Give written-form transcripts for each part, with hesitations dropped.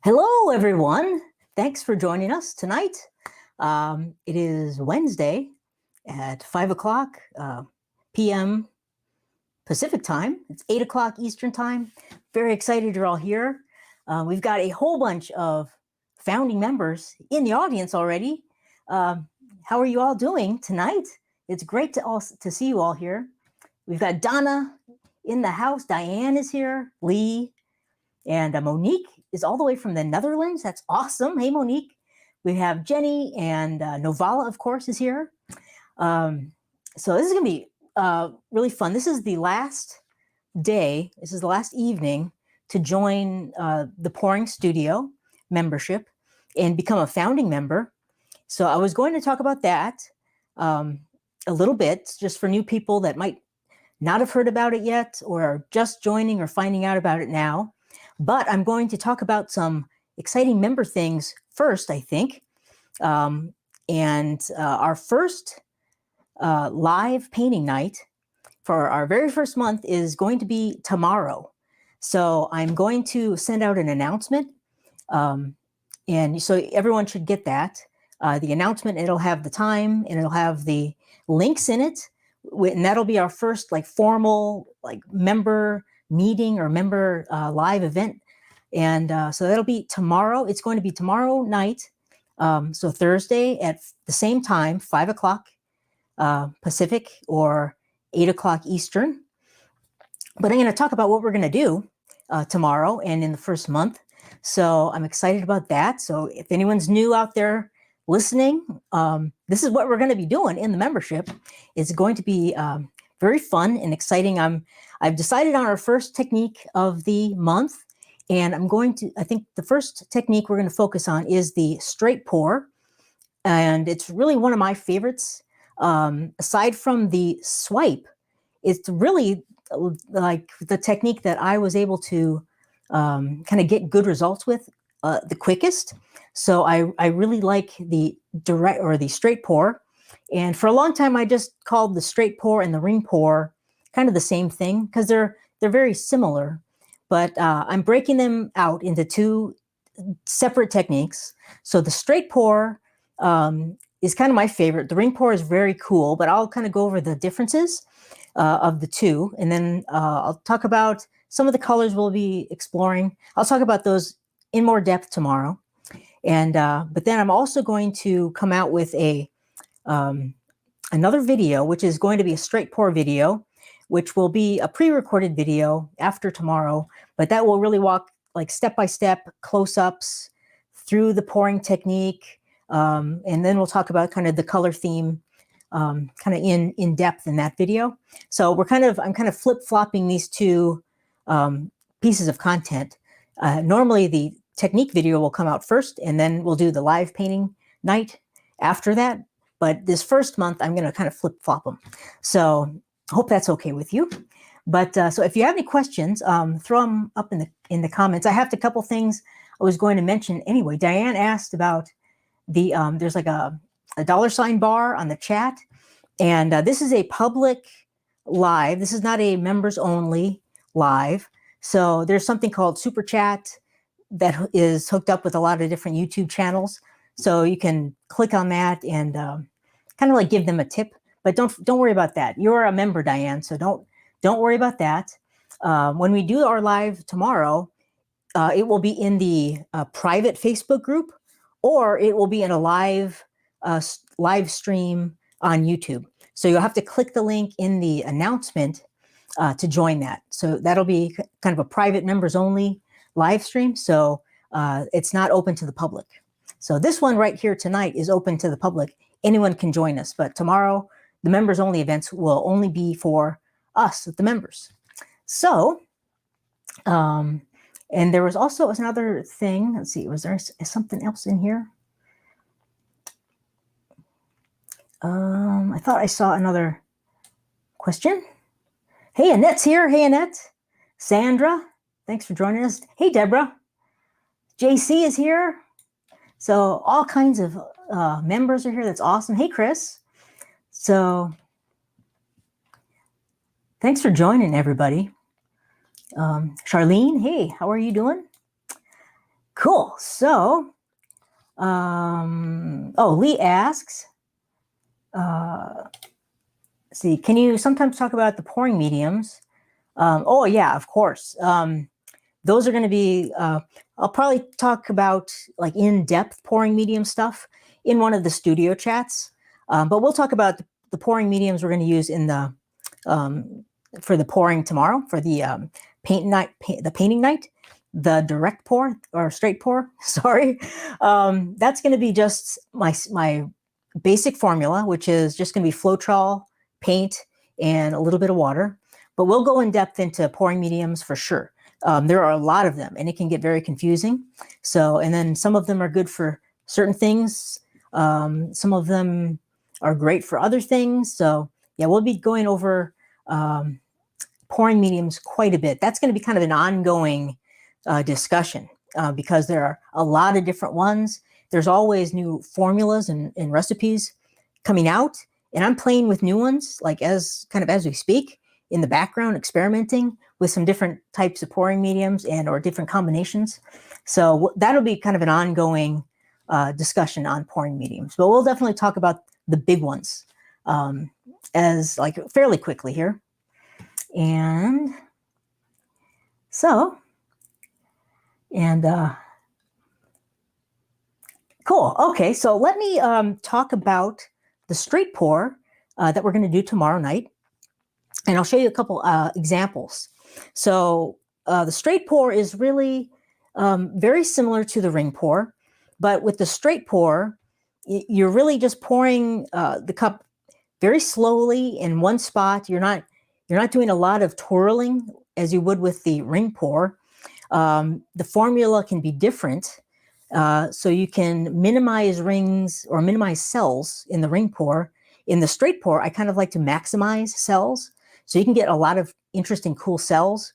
Hello, everyone. Thanks for joining us tonight. It is Wednesday at 5 o'clock p.m. Pacific time. It's 8 o'clock Eastern time. Very excited you're all here. We've got a whole bunch of founding members in the audience already. How are you all doing tonight? It's great to see you all here. We've got Donna in the house. Diane is here. Lee. And Monique is all the way from the Netherlands. That's awesome. Hey, Monique. We have Jenny and Novala, of course, is here. So this is going to be really fun. This is the last day. This is the last evening to join the Pouring Studio membership and become a founding member. So I was going to talk about that a little bit, just for new people that might not have heard about it yet or are just joining or finding out about it now. But I'm going to talk about some exciting member things first, I think. Our first live painting night for our very first month is going to be tomorrow. So I'm going to send out an announcement. And so everyone should get that. The announcement, it'll have the time and it'll have the links in it. And that'll be our first formal member meeting or member live event. And so that'll be tomorrow. It's going to be tomorrow night. So Thursday at the same time, 5 o'clock Pacific or 8 o'clock Eastern. But I'm going to talk about what we're going to do tomorrow and in the first month. So I'm excited about that. So if anyone's new out there listening, this is what we're going to be doing in the membership. It's going to be very fun and exciting. I've decided on our first technique of the month, and I think the first technique we're going to focus on is the straight pour. And it's really one of my favorites. Aside from the swipe, it's really like the technique that I was able to kind of get good results with the quickest. So I really like the direct or the straight pour. And for a long time, I just called the straight pour and the ring pour kind of the same thing because they're very similar. But I'm breaking them out into two separate techniques. So the straight pour is kind of my favorite. The ring pour is very cool, but I'll kind of go over the differences of the two. And then I'll talk about some of the colors we'll be exploring. I'll talk about those in more depth tomorrow. And but then I'm also going to come out with another video, which is going to be a straight pour video, which will be a pre-recorded video after tomorrow, but that will really walk step-by-step close-ups through the pouring technique. And then we'll talk about kind of the color theme kind of in depth in that video. So I'm kind of flip-flopping these two pieces of content. Normally the technique video will come out first, and then we'll do the live painting night after that. But this first month, I'm going to kind of flip-flop them. So I hope that's okay with you. But so if you have any questions, throw them up in the comments. I have a couple things I was going to mention anyway. Diane asked about the there's like a $ bar on the chat, and this is a public live. This is not a members only live. So there's something called Super Chat that is hooked up with a lot of different YouTube channels. So you can click on that and kind of give them a tip. But don't worry about that. You're a member, Diane, so don't worry about that. When we do our live tomorrow, it will be in the private Facebook group, or it will be in a live stream on YouTube. So you'll have to click the link in the announcement to join that. So that'll be kind of a private members only live stream. So it's not open to the public. So this one right here tonight is open to the public. Anyone can join us, but tomorrow the members only events will only be for us, the members. So, and there was also another thing. Let's see, was there something else in here? I thought I saw another question. Hey, Annette's here. Hey, Annette. Sandra, thanks for joining us. Hey, Deborah. JC is here. So all kinds of members are here. That's awesome. Hey, Chris. So thanks for joining, everybody. Charlene, hey, how are you doing? Cool. So, Lee asks, see, can you sometimes talk about the pouring mediums? Oh yeah, of course. Those are going to be, I'll probably talk about like in-depth pouring medium stuff in one of the studio chats. But we'll talk about the pouring mediums we're going to use in the, for the pouring tomorrow, for the painting night, the direct pour or straight pour, sorry. That's going to be just my basic formula, which is just going to be Floetrol, paint, and a little bit of water. But we'll go in depth into pouring mediums for sure. There are a lot of them, and it can get very confusing. So, and then some of them are good for certain things. Some of them are great for other things. So, yeah, we'll be going over pouring mediums quite a bit. That's going to be kind of an ongoing discussion because there are a lot of different ones. There's always new formulas and recipes coming out, and I'm playing with new ones, like as we speak, in the background, experimenting with some different types of pouring mediums or different combinations. So that'll be kind of an ongoing discussion on pouring mediums. But we'll definitely talk about the big ones as like fairly quickly here. And so, cool. Okay, so let me talk about the straight pour that we're going to do tomorrow night. And I'll show you a couple examples. So the straight pour is really very similar to the ring pour, but with the straight pour, you're really just pouring the cup very slowly in one spot. You're not doing a lot of twirling as you would with the ring pour. The formula can be different. So you can minimize rings or minimize cells in the ring pour. In the straight pour, I kind of like to maximize cells. So you can get a lot of interesting, cool cells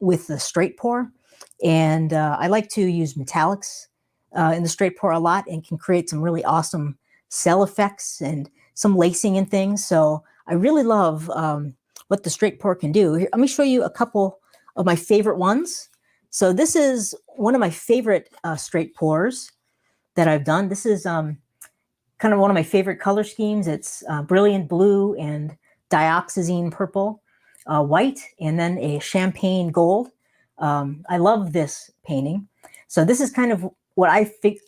with the straight pour. And I like to use metallics in the straight pour a lot and can create some really awesome cell effects and some lacing and things. So I really love what the straight pour can do. Here, let me show you a couple of my favorite ones. So this is one of my favorite straight pours that I've done. This is kind of one of my favorite color schemes. It's brilliant blue and dioxazine purple, white, and then a champagne gold. I love this painting. So this is kind of what I think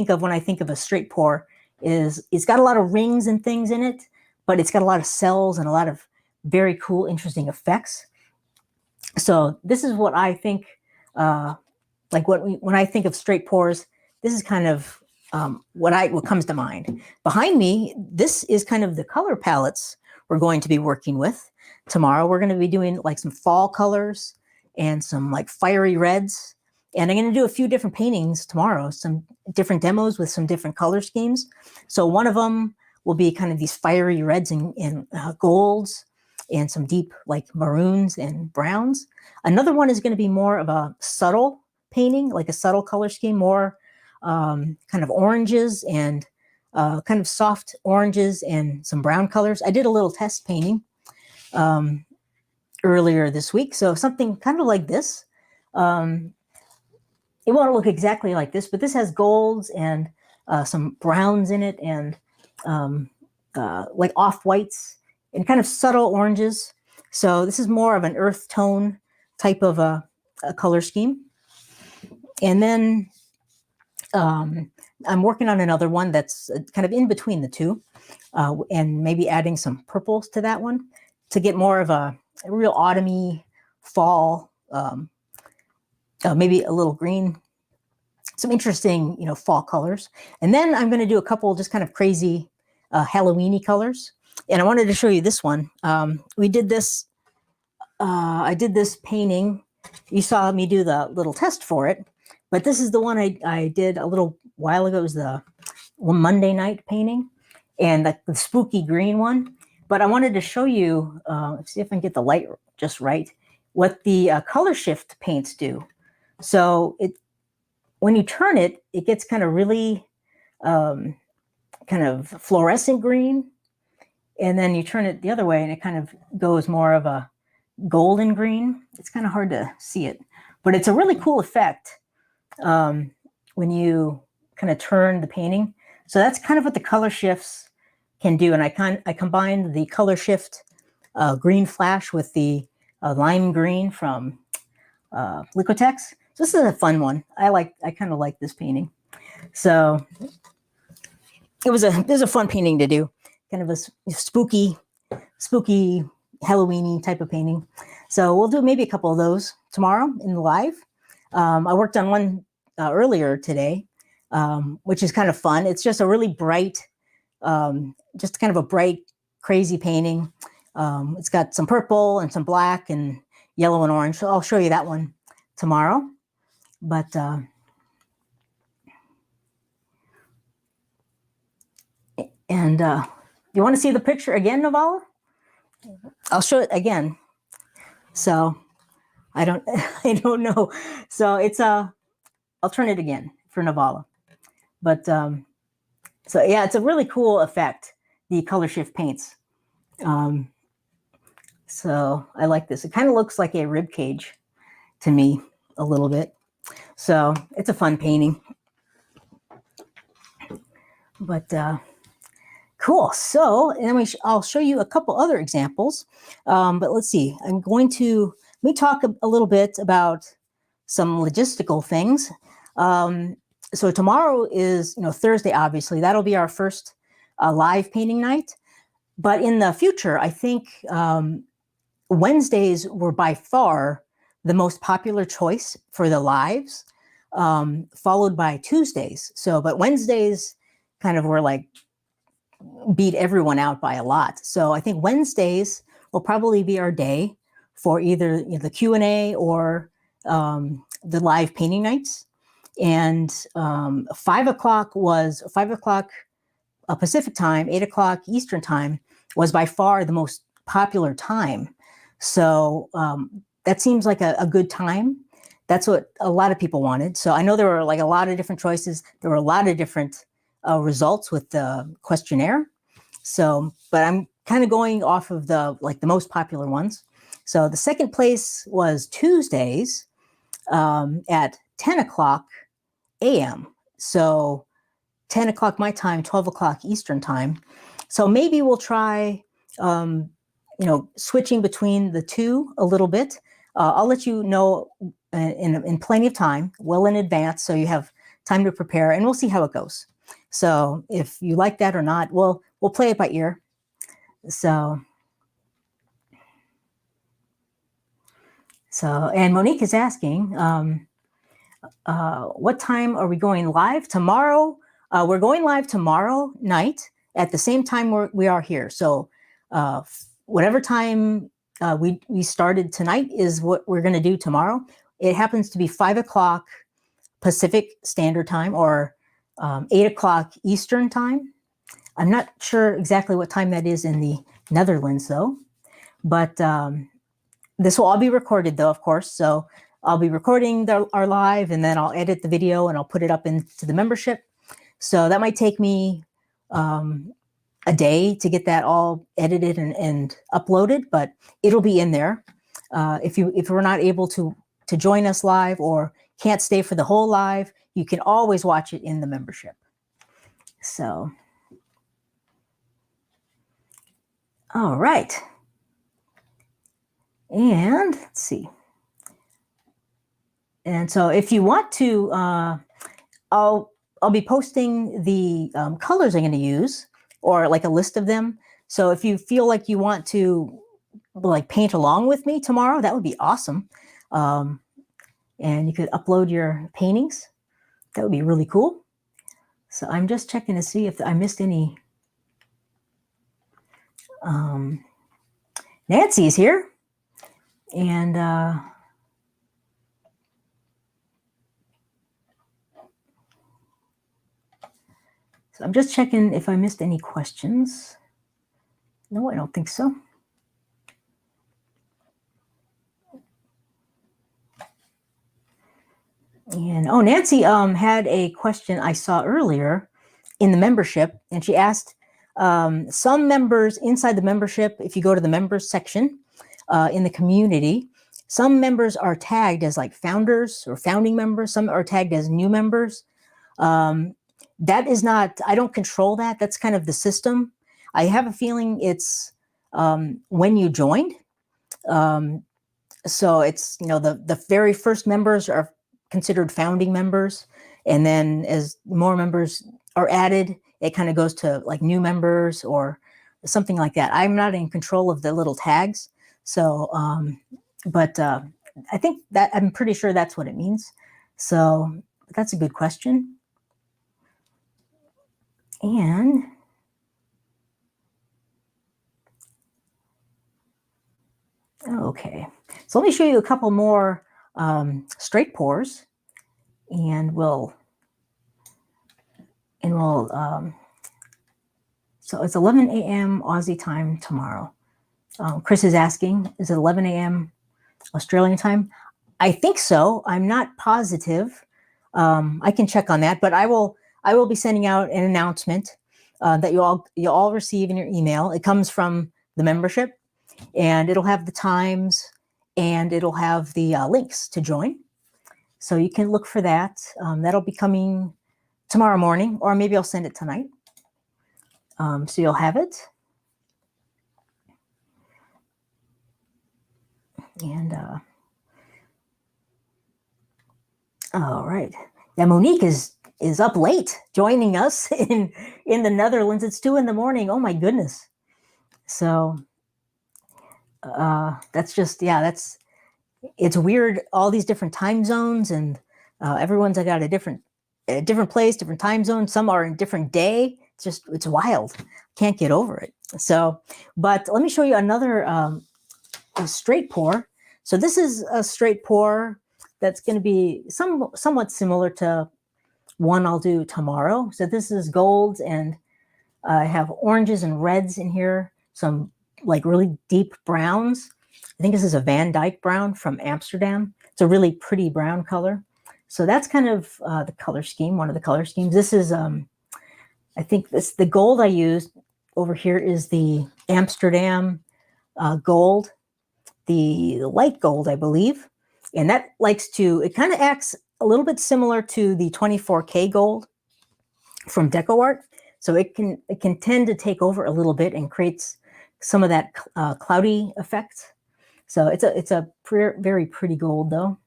of when I think of a straight pour. Is it's got a lot of rings and things in it, but it's got a lot of cells and a lot of very cool, interesting effects. So this is what I think, like when I think of straight pours, this is kind of what comes to mind. Behind me, this is kind of the color palettes we're going to be working with tomorrow. We're going to be doing like some fall colors and some like fiery reds. And I'm going to do a few different paintings tomorrow, some different demos with some different color schemes. So one of them will be kind of these fiery reds and golds and some deep like maroons and browns. Another one is going to be more of a subtle painting, like a subtle color scheme, more kind of oranges and kind of soft oranges and some brown colors. I did a little test painting earlier this week. So something kind of like this. It won't look exactly like this, but this has golds and some browns in it and like off-whites and kind of subtle oranges. So this is more of an earth tone type of a color scheme. And then I'm working on another one that's kind of in between the two and maybe adding some purples to that one to get more of a real autumny fall, maybe a little green, some interesting, fall colors. And then I'm going to do a couple just kind of crazy Halloween-y colors. And I wanted to show you this one. We did this, I did this painting. You saw me do the little test for it, but this is the one I did a little while ago. It was the Monday night painting and the spooky green one. But I wanted to show you, see if I can get the light just right, what the color shift paints do. So when you turn it, it gets kind of really kind of fluorescent green. And then you turn it the other way and it kind of goes more of a golden green. It's kind of hard to see it, but it's a really cool effect. when you kind of turn the painting. So that's kind of what the color shifts can do. And I combined the color shift green flash with the lime green from Liquitex. So this is a fun one. I kind of like this painting. So it was a fun painting to do. Kind of a spooky Halloweeny type of painting. So we'll do maybe a couple of those tomorrow in the live. I worked on one earlier today, which is kind of fun. It's just a really bright, just kind of a bright, crazy painting. It's got some purple and some black and yellow and orange. So I'll show you that one tomorrow. But you want to see the picture again, Navala? I'll show it again. So I don't know. So it's I'll turn it again for Navala. But so yeah, it's a really cool effect, the color shift paints. So I like this. It kind of looks like a rib cage to me a little bit. So it's a fun painting. But cool. So and then I'll show you a couple other examples. But let's see. Let me talk a little bit about some logistical things. So tomorrow is Thursday, obviously. That'll be our first live painting night. But in the future, I think Wednesdays were by far the most popular choice for the lives, followed by Tuesdays. So, but Wednesdays kind of were like beat everyone out by a lot. So I think Wednesdays will probably be our day for either the Q&A or the live painting nights. And 5 o'clock Pacific time, 8 o'clock Eastern time was by far the most popular time. So that seems like a good time. That's what a lot of people wanted. So I know there were like a lot of different choices. There were a lot of different results with the questionnaire. So, but I'm kind of going off of the most popular ones. So the second place was Tuesdays at 10 o'clock a.m. So 10 o'clock my time, 12 o'clock Eastern time. So maybe we'll try, switching between the two a little bit. I'll let you know in plenty of time, well in advance, so you have time to prepare, and we'll see how it goes. So if you like that or not, we'll play it by ear. So and Monique is asking, what time are we going live tomorrow? We're going live tomorrow night at the same time we are here. So whatever time we started tonight is what we're going to do tomorrow. It happens to be 5 o'clock Pacific Standard Time or 8 o'clock Eastern Time. I'm not sure exactly what time that is in the Netherlands, though. But this will all be recorded, though, of course. So I'll be recording our live, and then I'll edit the video, and I'll put it up into the membership. So that might take me a day to get that all edited and uploaded, but it'll be in there. If we're not able to join us live or can't stay for the whole live, you can always watch it in the membership. So, all right. And let's see. And so if you want to, I'll be posting the colors I'm going to use, or like a list of them. So if you feel like you want to paint along with me tomorrow, that would be awesome. And you could upload your paintings. That would be really cool. So I'm just checking to see if I missed any. Nancy's here. And so I'm just checking if I missed any questions. No, I don't think so. And Nancy had a question I saw earlier in the membership, and she asked some members inside the membership, if you go to the members section in the community, some members are tagged as like founders or founding members. Some are tagged as new members. That is not, I don't control that. That's kind of the system. I have a feeling it's when you joined. So it's, the very first members are considered founding members. And then as more members are added, it kind of goes to like new members or something like that. I'm not in control of the little tags. So, but I think that I'm pretty sure that's what it means. So that's a good question. And okay, so let me show you a couple more straight pours, and we'll so it's 11 a.m. Aussie time tomorrow. Chris is asking, is it 11 a.m. Australian time? I think so. I'm not positive. I can check on that, but I will be sending out an announcement that you'll all receive in your email. It comes from the membership, and it'll have the times and it'll have the links to join. So you can look for that. That'll be coming tomorrow morning, or maybe I'll send it tonight. So you'll have it. And all right. Yeah, Monique is up late joining us in the Netherlands. It's 2 a.m. Oh my goodness. So that's just, yeah, it's weird. All these different time zones, and everyone's got a different place, different time zone. Some are in different day. It's wild. Can't get over it. So, but let me show you another a straight pour. So this is a straight pour that's going to be somewhat similar to one I'll do tomorrow. So this is golds, and I have oranges and reds in here, some like really deep browns. I think this is a Van Dyke brown from Amsterdam. It's a really pretty brown color. So that's kind of the color scheme, one of the color schemes. This is, I think the gold I used over here is the Amsterdam gold, the light gold, I believe. And that it kind of acts a little bit similar to the 24K gold from DecoArt. So it can tend to take over a little bit and creates some of that cloudy effect. So it's a very pretty gold though.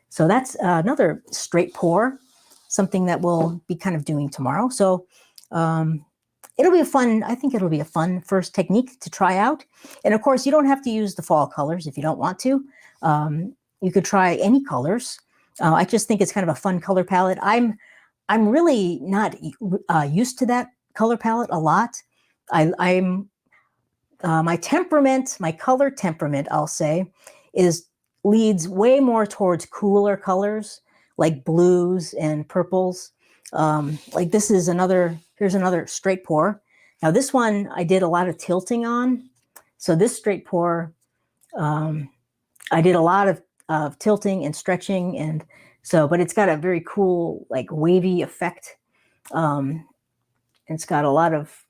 So that's another straight pour, something that we'll be kind of doing tomorrow. So it'll be I think it'll be a fun first technique to try out. And of course, you don't have to use the fall colors if you don't want to. You could try any colors. I just think it's kind of a fun color palette. I'm really not used to that color palette a lot. My temperament, my color temperament, I'll say, leads way more towards cooler colors like blues and purples. Like this is here's another straight pour. Now this one I did a lot of tilting on. So this straight pour, I did a lot of tilting and stretching, and so, but it's got a very cool like wavy effect. It's got a lot of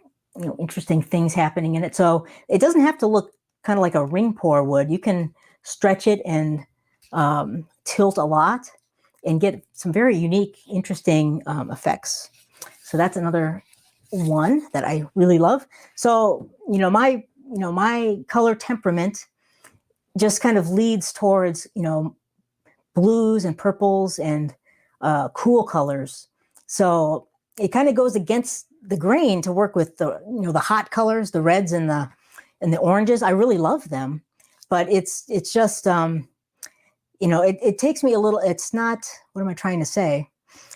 interesting things happening in it. So it doesn't have to look kind of like a ring pour would. You can stretch it and tilt a lot and get some very unique, interesting effects. So that's another one that I really love. So, my color temperament just kind of leads towards, blues and purples and cool colors. So it kind of goes against the grain to work with the hot colors, the reds and the oranges. I really love them, but it's just it takes me a little. It's not. What am I trying to say?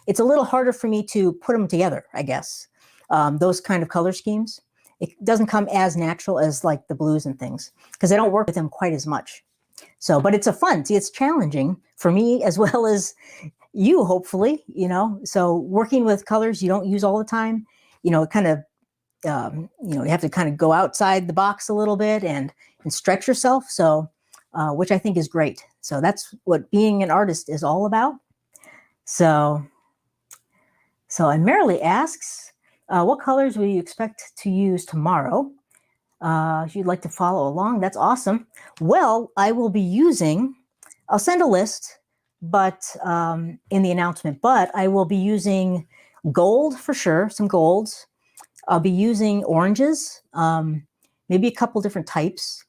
It's a little harder for me to put them together, I guess. Those kind of color schemes. It doesn't come as natural as like the blues and things because I don't work with them quite as much. So, but it's it's challenging for me as well as you, hopefully, so working with colors you don't use all the time, it kind of, you have to kind of go outside the box a little bit and stretch yourself. So, which I think is great. So that's what being an artist is all about. So and Marilee asks, what colors will you expect to use tomorrow? If you'd like to follow along, that's awesome. Well, I will be using I'll send a list, but in the announcement. But I will be using gold for sure, some golds. I'll be using oranges, maybe a couple different types.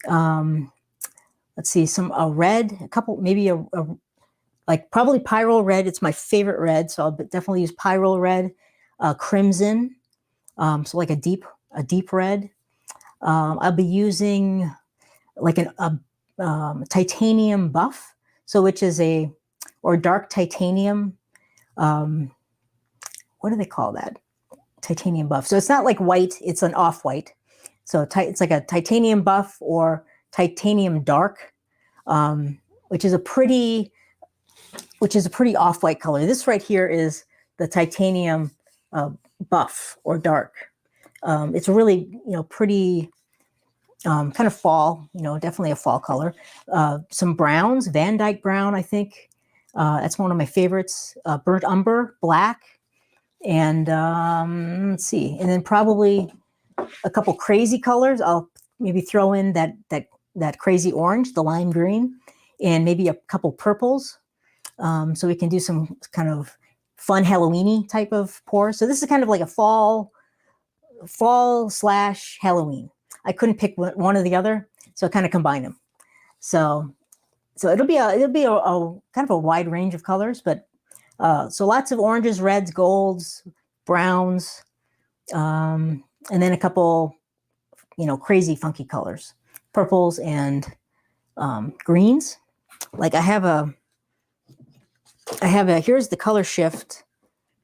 Let's see, a red, a couple, maybe like probably pyrrole red. It's my favorite red, so I'll definitely use pyrrole red, crimson, so like a deep red. I'll be using like a titanium buff, so which is or dark titanium. What do they call that? Titanium buff. So it's not like white; it's an off-white. So it's like a titanium buff or titanium dark, which is a pretty off-white color. This right here is the titanium buff or dark. It's really, pretty kind of fall, definitely a fall color. Some browns, Van Dyke brown, I think. That's one of my favorites. Burnt umber, black. And let's see. And then probably a couple crazy colors. I'll maybe throw in that crazy orange, the lime green, and maybe a couple purples. So we can do some kind of fun Halloween-y type of pour. So this is kind of like a fall / Halloween. I couldn't pick one or the other, so I kind of combine them. So it'll be a kind of a wide range of colors, but so lots of oranges, reds, golds, browns, and then a couple, crazy funky colors, purples and greens. Like I have here's the color shift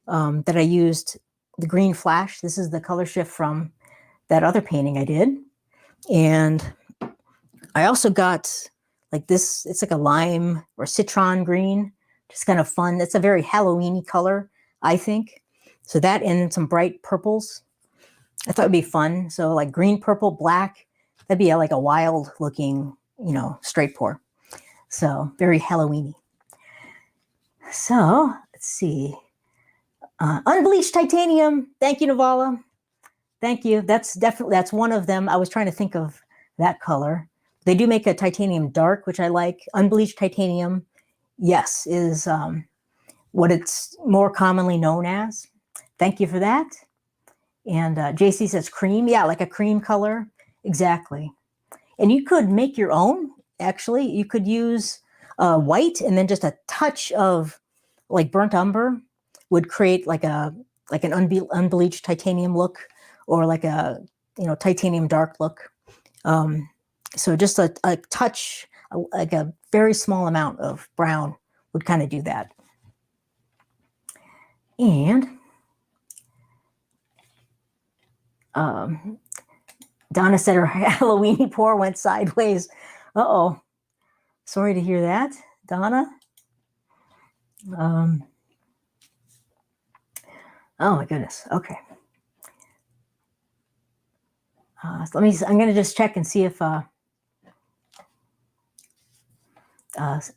that I used, the green flash. This is the color shift from that other painting I did. And I also got like this, it's like a lime or citron green, just kind of fun. It's a very Halloween-y color, I think. So that and some bright purples. I thought it'd be fun. So like green, purple, black, that'd be like a wild looking, straight pour. So very Halloween-y. So let's see. Unbleached titanium. Thank you, Navala. Thank you. That's one of them. I was trying to think of that color. They do make a titanium dark, which I like. Unbleached titanium, yes, is what it's more commonly known as. Thank you for that. And JC says cream. Yeah, like a cream color. Exactly. And you could make your own, actually. You could use white and then just a touch of like burnt umber would create like an unbleached titanium look, or like a titanium dark look. So just a touch, like a very small amount of brown would kind of do that. And Donna said her Halloween pour went sideways. Uh-oh. Sorry to hear that, Donna. Oh my goodness. Okay. So I'm going to just check and see if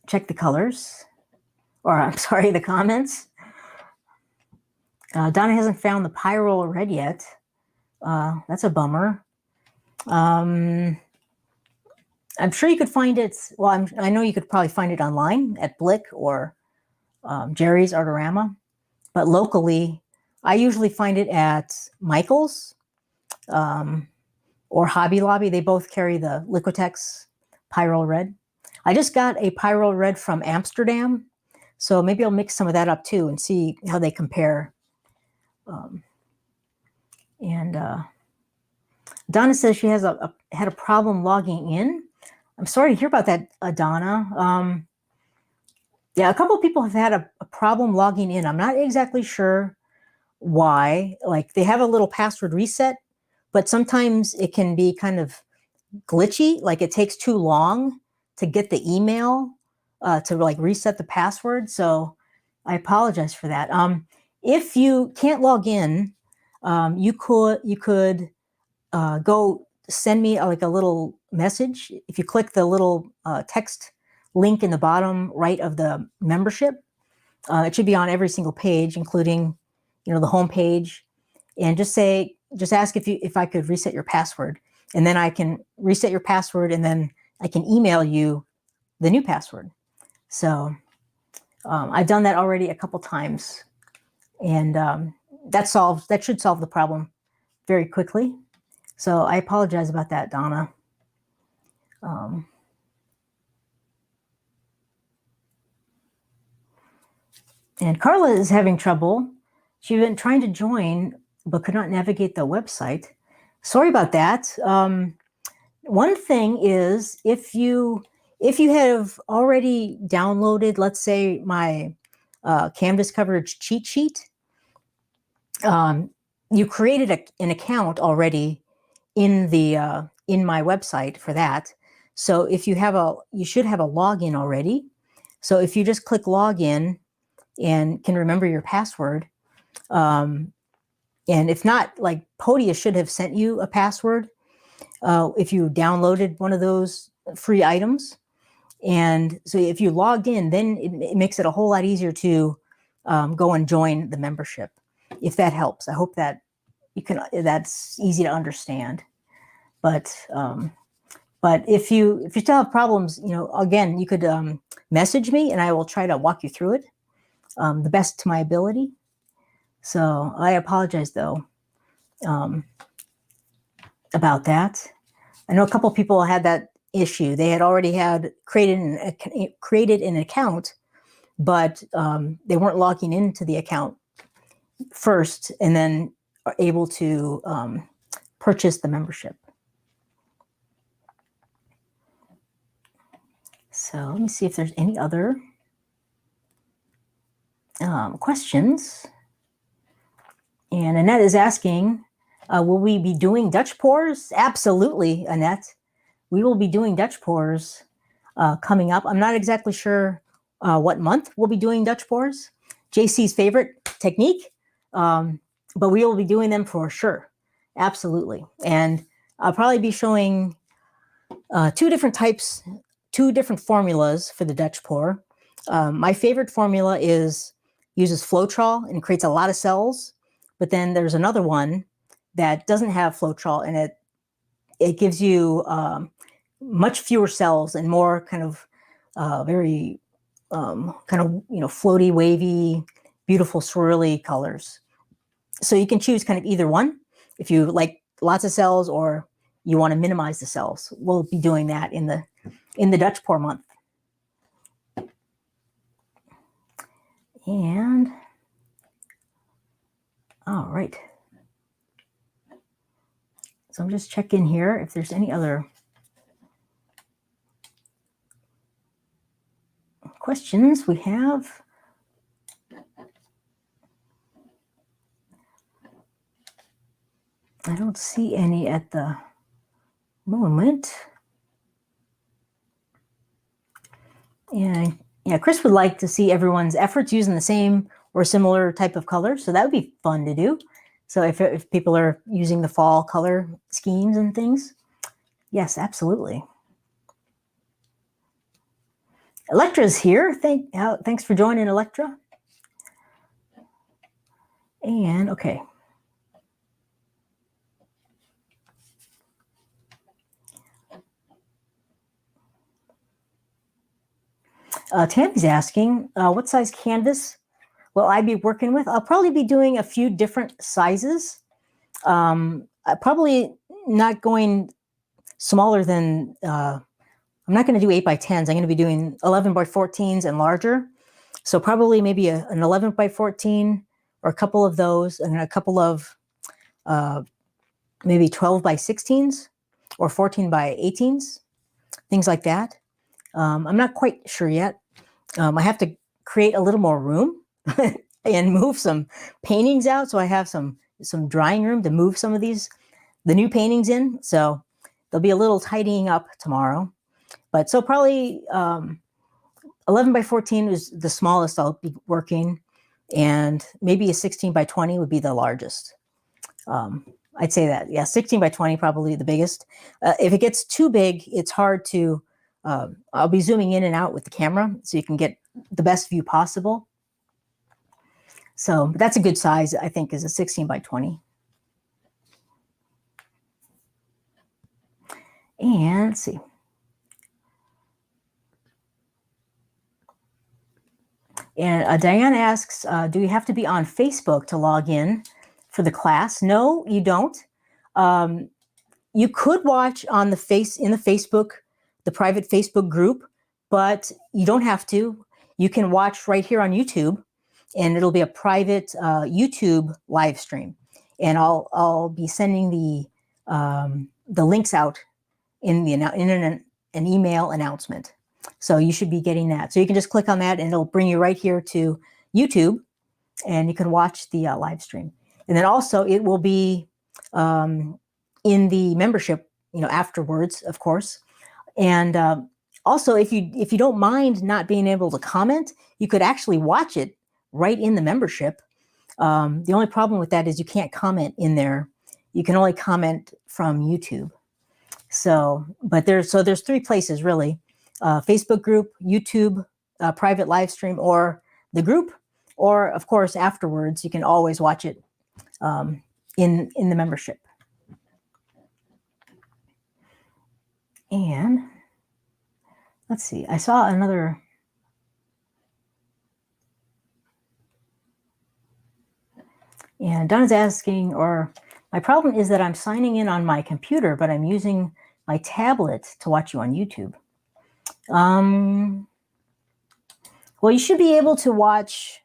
check the colors, or I'm sorry, the comments. Donna hasn't found the pyrrole red yet. That's a bummer. I'm sure you could find it. Well, I know you could probably find it online at Blick or Jerry's Artorama, but locally, I usually find it at Michael's or Hobby Lobby. They both carry the Liquitex pyrrole red. I just got a pyrrole red from Amsterdam, so maybe I'll mix some of that up too and see how they compare. Donna says she has had a problem logging in. I'm sorry to hear about that, Donna. Yeah, a couple of people have had a problem logging in. I'm not exactly sure why. Like they have a little password reset, but sometimes it can be kind of glitchy. Like it takes too long to get the email to like reset the password. So I apologize for that. If you can't log in, you could go send me like a little message. If you click the little text link in the bottom right of the membership, it should be on every single page, including, the home page, and just ask if I could reset your password, and then I can reset your password, and then I can email you the new password. So I've done that already a couple times, and that should solve the problem very quickly. So I apologize about that, Donna. And Carla is having trouble. She's been trying to join, but could not navigate the website. Sorry about that. One thing is, if you have already downloaded, let's say, my Canvas coverage cheat sheet, you created an account already in the in my website for that. So if you should have a login already. So if you just click login and can remember your password, and if not, like Podia should have sent you a password if you downloaded one of those free items. And so if you logged in, then it makes it a whole lot easier to go and join the membership, if that helps. I hope that that's easy to understand. But if you still have problems, again, you could message me and I will try to walk you through it the best to my ability. So I apologize though about that. I know a couple people had that issue. They had already created an account, but they weren't logging into the account first and then are able to purchase the membership. So let me see if there's any other questions. And Annette is asking, will we be doing Dutch pours? Absolutely, Annette. We will be doing Dutch pours coming up. I'm not exactly sure what month we'll be doing Dutch pours. JC's favorite technique, but we will be doing them for sure. Absolutely. And I'll probably be showing two different formulas for the Dutch pour. My favorite formula uses Floetrol and creates a lot of cells, but then there's another one that doesn't have Floetrol, and it gives you much fewer cells and more kind of very floaty, wavy, beautiful, swirly colors. So you can choose kind of either one if you like lots of cells or you want to minimize the cells. We'll be doing that in the Dutch pour month. And all right. So I'm just checking here if there's any other questions we have. I don't see any at the moment. And yeah, Chris would like to see everyone's efforts using the same or similar type of color. So that would be fun to do. So if people are using the fall color schemes and things, yes, absolutely. Electra's here. Thanks for joining, Electra. And okay. Tammy's asking, what size canvas will I be working with? I'll probably be doing a few different sizes. I'm probably not going smaller than, I'm not going to do 8x10s. I'm going to be doing 11x14s and larger. So probably maybe an 11x14 or a couple of those, and a couple of maybe 12x16s or 14x18s, things like that. I'm not quite sure yet. I have to create a little more room and move some paintings out. So I have some drying room to move some of the new paintings in. So there'll be a little tidying up tomorrow. But so probably 11x14 is the smallest I'll be working. And maybe a 16x20 would be the largest. I'd say that. Yeah, 16x20 probably the biggest. If it gets too big, it's hard to, I'll be zooming in and out with the camera so you can get the best view possible. So that's a good size, I think, is a 16x20. And let's see. And Diane asks, do you have to be on Facebook to log in for the class? No, you don't. You could watch on the the private Facebook group, but you don't have to. You can watch right here on YouTube, and it'll be a private YouTube live stream. And I'll be sending the links out in an email announcement. So you should be getting that. So you can just click on that, and it'll bring you right here to YouTube, and you can watch the live stream. And then also it will be in the membership, afterwards, of course. And also, if you don't mind not being able to comment, you could actually watch it right in the membership. The only problem with that is you can't comment in there. You can only comment from YouTube. So, but there's 3 places really: Facebook group, YouTube, private live stream, or the group, or of course afterwards you can always watch it in the membership. And let's see, I saw another. And Donna's asking, or my problem is that I'm signing in on my computer, but I'm using my tablet to watch you on YouTube. Well, you should be able to watch.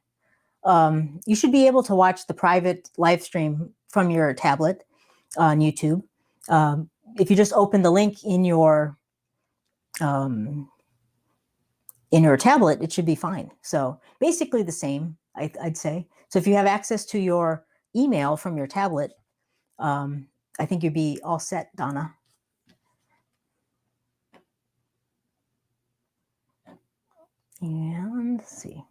You should be able to watch the private live stream from your tablet on YouTube. If you just open the link in your tablet, it should be fine. So basically the same, I'd say. So if you have access to your email from your tablet, I think you'd be all set, Donna. And let's see.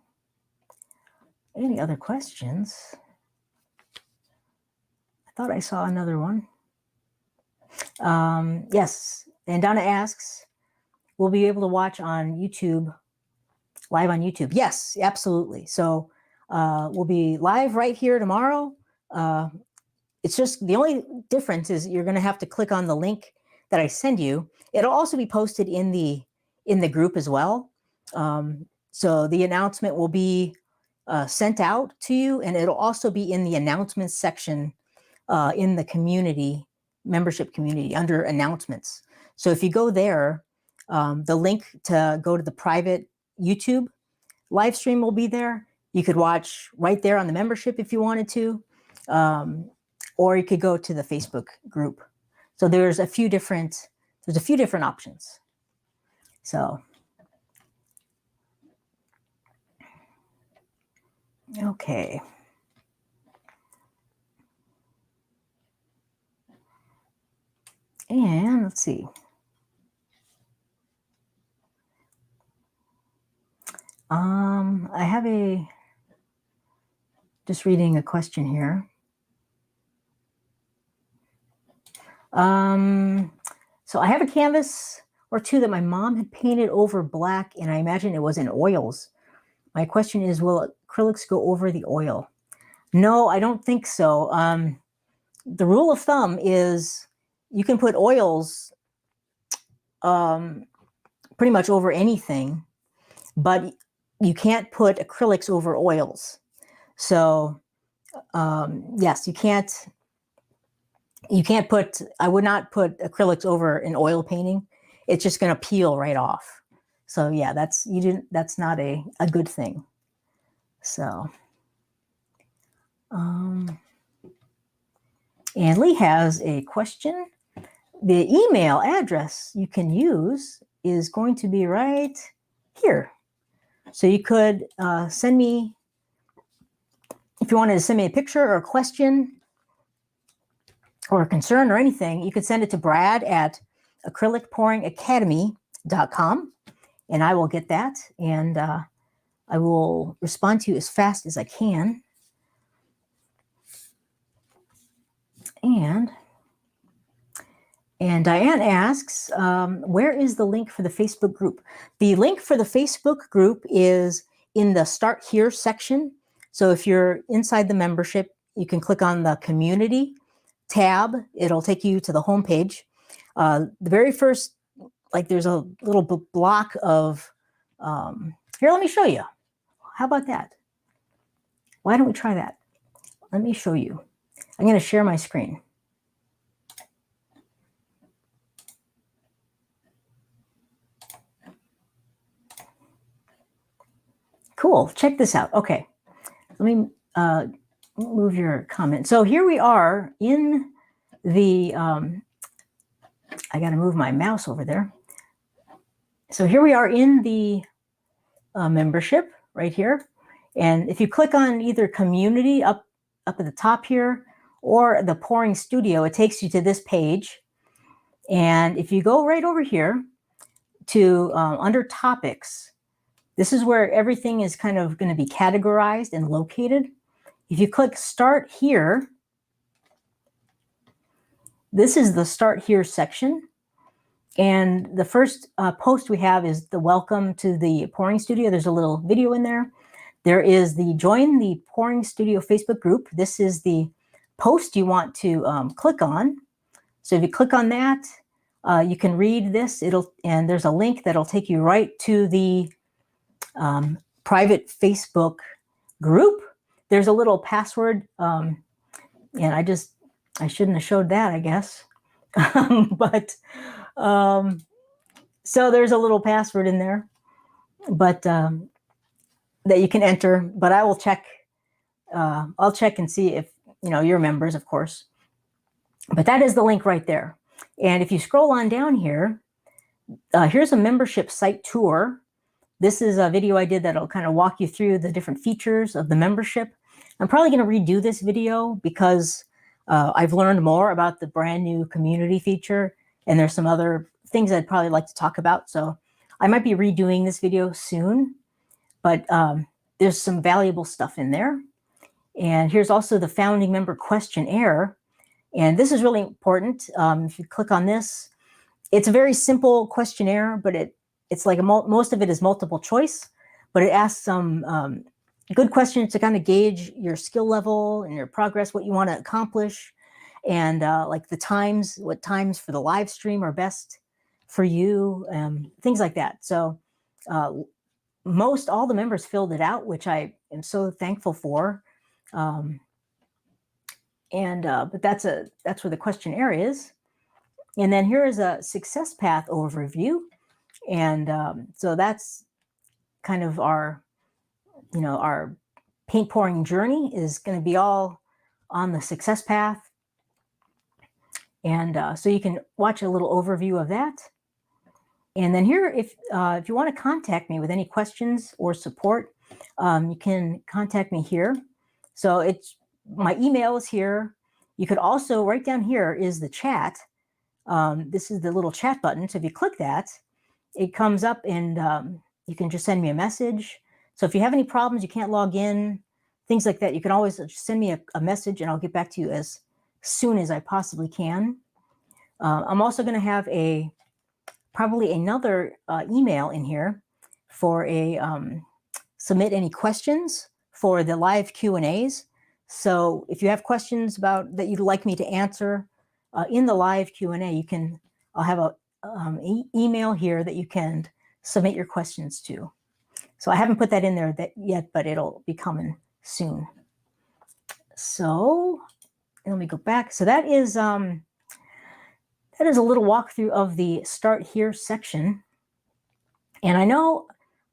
Any other questions? I thought I saw another one. Yes, and Donna asks, we'll be able to watch on YouTube, live on YouTube. Yes, absolutely. So we'll be live right here tomorrow. It's just the only difference is you're going to have to click on the link that I send you. It'll also be posted in the group as well. So the announcement will be sent out to you, and it'll also be in the announcements section in the membership community under announcements. So if you go there, the link to go to the private YouTube live stream will be there. You could watch right there on the membership if you wanted to, or you could go to the Facebook group. So there's a few different options. So, okay. And let's see. I have just reading a question here. So I have a canvas or 2 that my mom had painted over black, and I imagine it was in oils. My question is, will acrylics go over the oil? No, I don't think so. The rule of thumb is you can put oils pretty much over anything, but you can't put acrylics over oils. So yes, you can't put, I would not put acrylics over an oil painting. It's just going to peel right off. So yeah, that's not a good thing. So, and Lee has a question. The email address you can use is going to be right here. So you could send me, if you wanted to send me a picture or a question or a concern or anything, you could send it to Brad at acrylicpouringacademy.com, and I will get that, and I will respond to you as fast as I can. And Diane asks, where is the link for the Facebook group? The link for the Facebook group is in the Start Here section. So if you're inside the membership, you can click on the Community tab. It'll take you to the homepage. The very first, there's a little block of, here, let me show you. how about that? Why don't we try that? Let me show you. I'm going to share my screen. Cool. Check this out. Okay. Let me move your comment. So here we are in the, I got to move my mouse over there. So here we are in the membership right here. And if you click on either community up at the top here or the pouring studio, it takes you to this page. And if you go right over here to under topics, this is where everything is kind of going to be categorized and located. If you click start here, this is the start here section. And the first post we have is the welcome to the pouring studio. There's a little video in there. There is the join the pouring studio Facebook group. This is the post you want to click on. So if you click on that, you can read this. And there's a link that'll take you right to the private Facebook group. There's a little password, and I shouldn't have showed that, I guess. So there's a little password in there, but that you can enter. But I will check. I'll check and see if you're members, of course. But that is the link right there. And if you scroll on down here, here's a membership site tour. This is a video I did that'll kind of walk you through the different features of the membership. I'm probably going to redo this video because I've learned more about the brand new community feature, and there's some other things I'd probably like to talk about. So I might be redoing this video soon, but there's some valuable stuff in there. And here's also the founding member questionnaire. And this is really important. If you click on this, it's a very simple questionnaire, but it's like most of it is multiple choice, but it asks some good questions to kind of gauge your skill level and your progress, what you want to accomplish, and like the times, what times for the live stream are best for you, things like that. So most all the members filled it out, which I am so thankful for. But that's where the questionnaire is. And then here is a success path overview. And so that's kind of our paint pouring journey is going to be all on the success path. And so you can watch a little overview of that. And then here, if you want to contact me with any questions or support, you can contact me here. So my email is here. You could also, right down here is the chat. This is the little chat button. So if you click that, it comes up and you can just send me a message. So if you have any problems, you can't log in, things like that, you can always just send me a message and I'll get back to you as soon as I possibly can. I'm also going to have probably another email in here for submit any questions for the live Q&As. So if you have questions that you'd like me to answer in the live Q&A, I'll have an email here that you can submit your questions to. So I haven't put that in there yet, but it'll be coming soon. So let me go back. So that is a little walkthrough of the Start Here section. And I know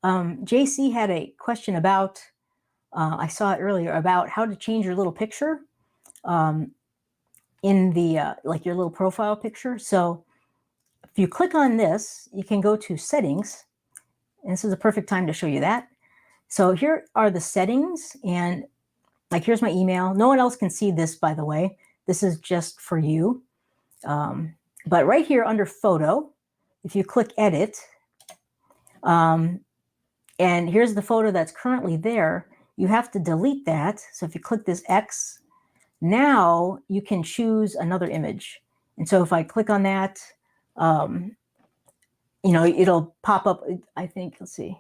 JC had a question about, I saw it earlier, about how to change your little picture in the, like your little profile picture. So if you click on this, you can go to settings. And this is a perfect time to show you that. So here are the settings, and like here's my email. No one else can see this, by the way. This is just for you. But right here under photo, if you click edit, and here's the photo that's currently there, you have to delete that. So if you click this X, now you can choose another image. And so if I click on that, it'll pop up, I think, let's see.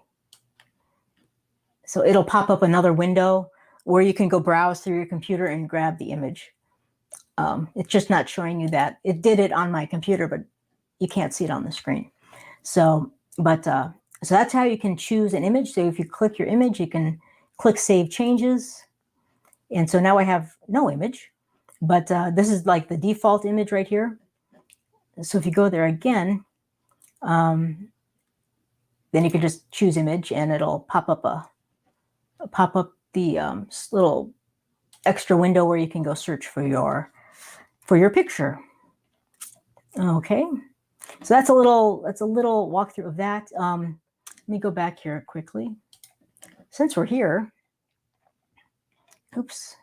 So it'll pop up another window where you can go browse through your computer and grab the image. It's just not showing you that. It did it on my computer, but you can't see it on the screen. So that's how you can choose an image. So if you click your image, you can click Save Changes. And so now I have no image, but this is like the default image right here. So if you go there again, then you can just choose image and it'll pop up the little extra window where you can go search for your picture. Okay, so that's a little walkthrough of that. Let me go back here quickly. Since we're here, oops.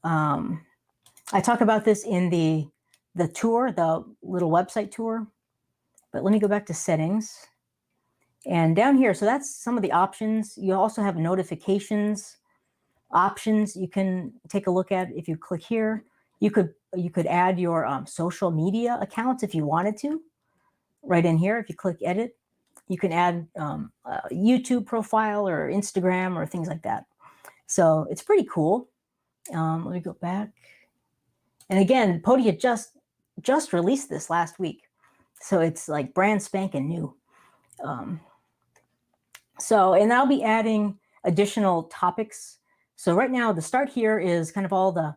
I talk about this in the tour, the little website tour, but let me go back to settings. And down here, so that's some of the options. You also have notifications options you can take a look at. If you click here, you could add your social media accounts if you wanted to. Right in here, if you click edit, you can add a YouTube profile or Instagram or things like that. So it's pretty cool. Let me go back. And again, Podia just released this last week. So it's like brand spanking new. And I'll be adding additional topics. So right now, the start here is kind of all the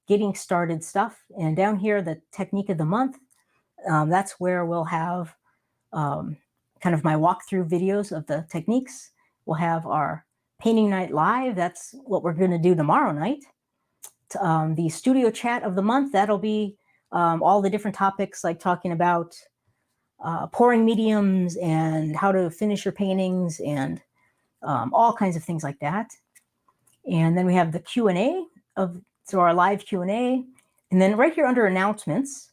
getting started stuff. And down here, the technique of the month, that's where we'll have kind of my walkthrough videos of the techniques. We'll have our painting night live. That's what we're going to do tomorrow night. The studio chat of the month, that'll be all the different topics, like talking about pouring mediums and how to finish your paintings and all kinds of things like that. And then we have the Q&A so our live Q&A. And then right here under announcements,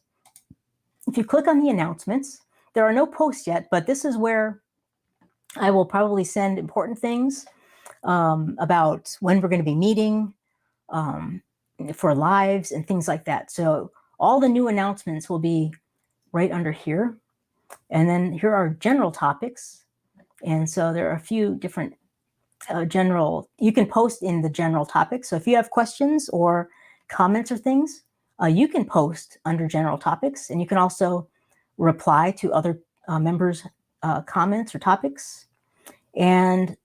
if you click on the announcements, there are no posts yet, but this is where I will probably send important things about when we're going to be meeting for lives and things like that. So all the new announcements will be right under here. And then here are general topics. And so there are a few different you can post in the general topics. So if you have questions or comments or things, you can post under general topics, and you can also reply to other members' comments or topics. And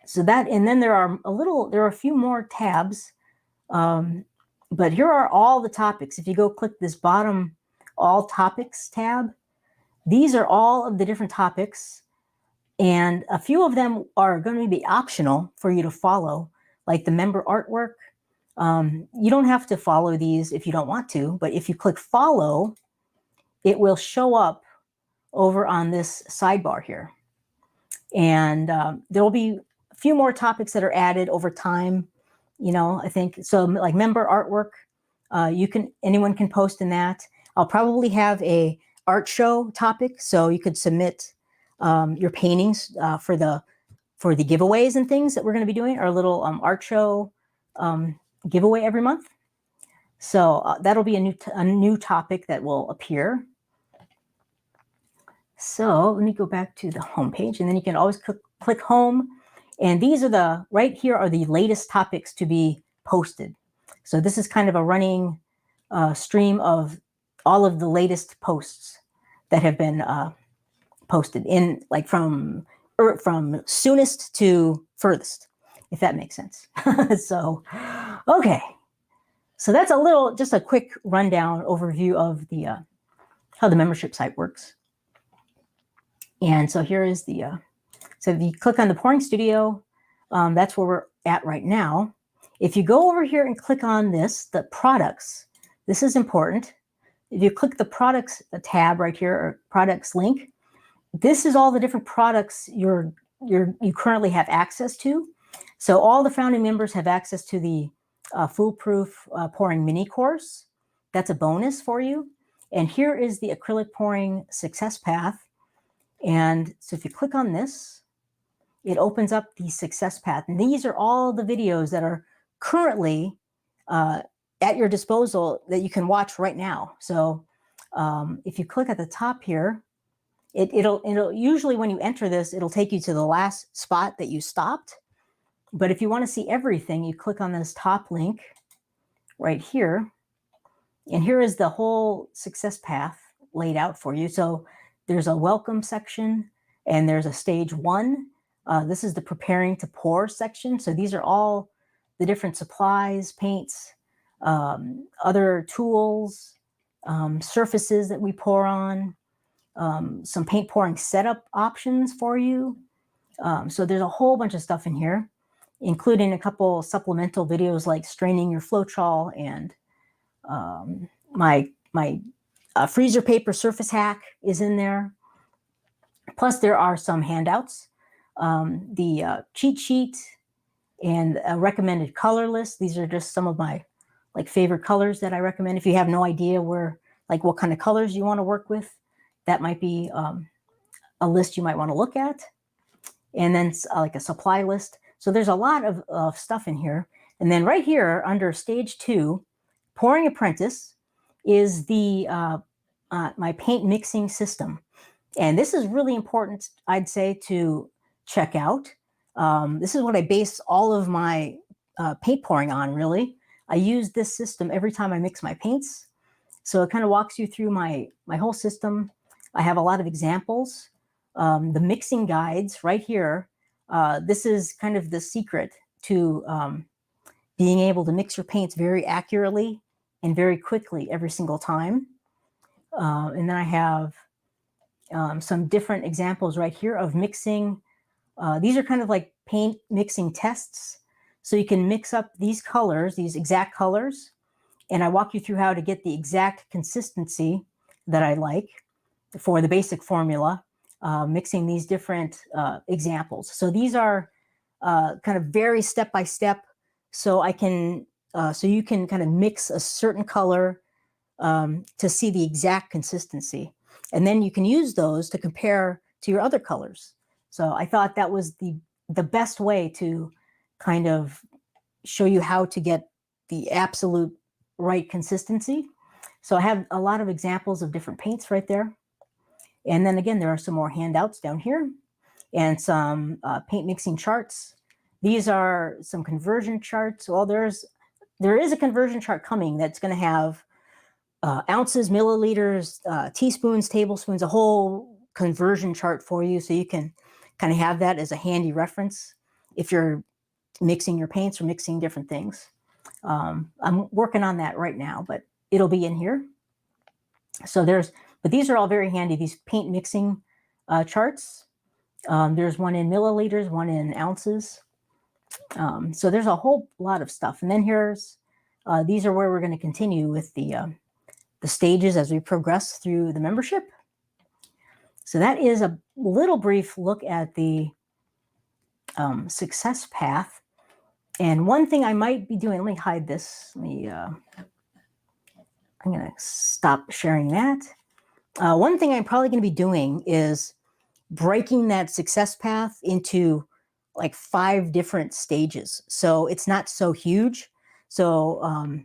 so and then there are a few more tabs, but here are all the topics. If you go click this bottom all topics tab, these are all of the different topics. And a few of them are going to be optional for you to follow, like the member artwork. You don't have to follow these if you don't want to, but if you click follow, it will show up over on this sidebar here. And there will be a few more topics that are added over time, I think. So like member artwork, anyone can post in that. I'll probably have a art show topic, so you could submit your paintings for the giveaways and things that we're going to be doing, our little art show giveaway every month. So that'll be a new topic that will appear. So let me go back to the home page, and then you can always click home. And these are right here are the latest topics to be posted. So this is kind of a running stream of all of the latest posts that have been posted in, like from soonest to furthest, if that makes sense. So, okay. So that's just a quick rundown overview of the how the membership site works. And so here is so if you click on the Pouring Studio, that's where we're at right now. If you go over here and click on the products, this is important. If you click the products tab right here, or products link, this is all the different products you currently have access to. So all the founding members have access to the Foolproof Pouring Mini Course. That's a bonus for you. And here is the Acrylic Pouring Success Path. And so if you click on this, it opens up the Success Path. And these are all the videos that are currently at your disposal that you can watch right now. So if you click at the top here, it'll usually, when you enter this, it'll take you to the last spot that you stopped. But if you want to see everything, you click on this top link right here. And here is the whole success path laid out for you. So there's a welcome section, and there's a stage 1 This is the preparing to pour section. So these are all the different supplies, paints, other tools, surfaces that we pour on, some paint pouring setup options for you. So there's a whole bunch of stuff in here, including a couple supplemental videos like straining your Floetrol and my freezer paper surface hack is in there. Plus, there are some handouts, the cheat sheet, and a recommended color list. These are just some of my favorite colors that I recommend. If you have no idea what kind of colors you want to work with, that might be a list you might want to look at. And then like a supply list. So there's a lot of stuff in here. And then right here under stage 2, pouring apprentice, is the my paint mixing system. And this is really important, I'd say, to check out. This is what I base all of my paint pouring on, really. I use this system every time I mix my paints. So it kind of walks you through my whole system. I have a lot of examples. The mixing guides right here. This is kind of the secret to being able to mix your paints very accurately and very quickly every single time. And then I have some different examples right here of mixing. These are kind of like paint mixing tests. So you can mix up these colors, these exact colors, and I walk you through how to get the exact consistency that I like for the basic formula, mixing these different examples. So these are kind of very step-by-step, so you can kind of mix a certain color to see the exact consistency. And then you can use those to compare to your other colors. So I thought that was the best way to kind of show you how to get the absolute right consistency. So I have a lot of examples of different paints right there. And then again, there are some more handouts down here and some paint mixing charts. These are some conversion charts. Well, there is a conversion chart coming that's going to have ounces, milliliters, teaspoons, tablespoons, a whole conversion chart for you, so you can kind of have that as a handy reference if you're mixing your paints or mixing different things. I'm working on that right now, but it'll be in here. So but these are all very handy, these paint mixing charts. There's one in milliliters, one in ounces. So there's a whole lot of stuff. And then these are where we're going to continue with the stages as we progress through the membership. So that is a little brief look at the success path. And one thing I might be doing, let me hide this. I'm going to stop sharing that. One thing I'm probably going to be doing is breaking that success path into like 5 different stages. So it's not so huge. So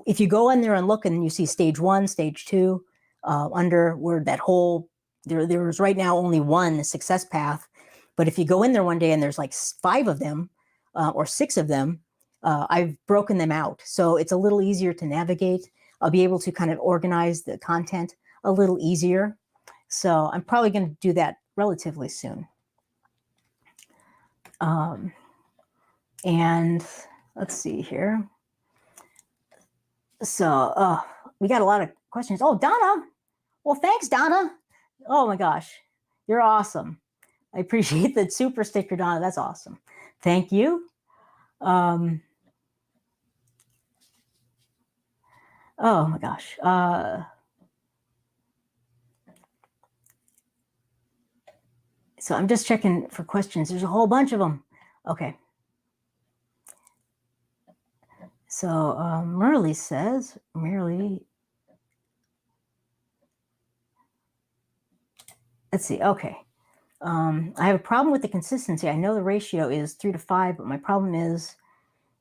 if you go in there and look and you see stage 1, stage 2, under where that whole, there's right now only one success path. But if you go in there one day and there's like 5 of them or 6 of them, I've broken them out. So it's a little easier to navigate. I'll be able to kind of organize the content a little easier. So I'm probably going to do that relatively soon. And let's see here. So we got a lot of questions. Oh, Donna. Well, thanks, Donna. Oh my gosh, you're awesome. I appreciate the super sticker, Donna. That's awesome. Thank you. Oh my gosh. So I'm just checking for questions. There's a whole bunch of them. Okay. So Merle says, let's see. Okay. I have a problem with the consistency. I know the ratio is 3 to 5, but my problem is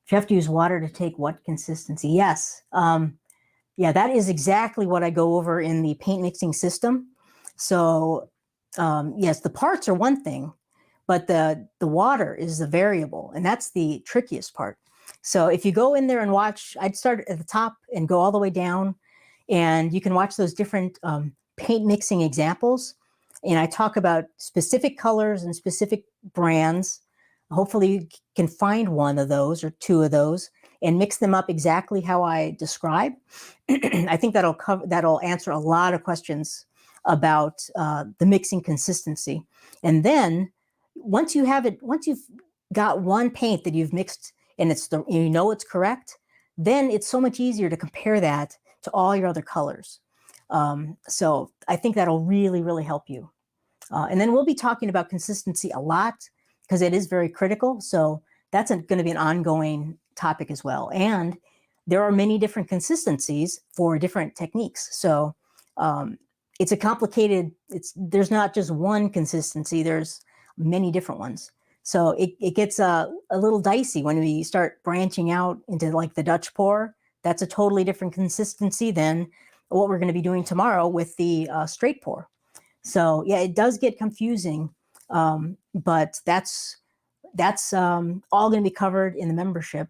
if you have to use water to take what consistency? Yes. Yeah, that is exactly what I go over in the paint mixing system. So yes, the parts are one thing, but the water is the variable, and that's the trickiest part. So if you go in there and watch, I'd start at the top and go all the way down, and you can watch those different paint mixing examples. and I talk about specific colors and specific brands. Hopefully you can find one of those or two of those and mix them up exactly how I describe. I think that'll answer a lot of questions about the mixing consistency. And then once you've got one paint that you've mixed and you know it's correct, then it's so much easier to compare that to all your other colors. So I think that'll really, really help you. And then we'll be talking about consistency a lot because it is very critical. So that's going to be an ongoing topic as well. And there are many different consistencies for different techniques. So it's a complicated, there's not just one consistency, there's many different ones. So it gets a little dicey when we start branching out into like the Dutch pour. That's a totally different consistency than what we're going to be doing tomorrow with the straight pour. So yeah, it does get confusing, but that's all going to be covered in the membership.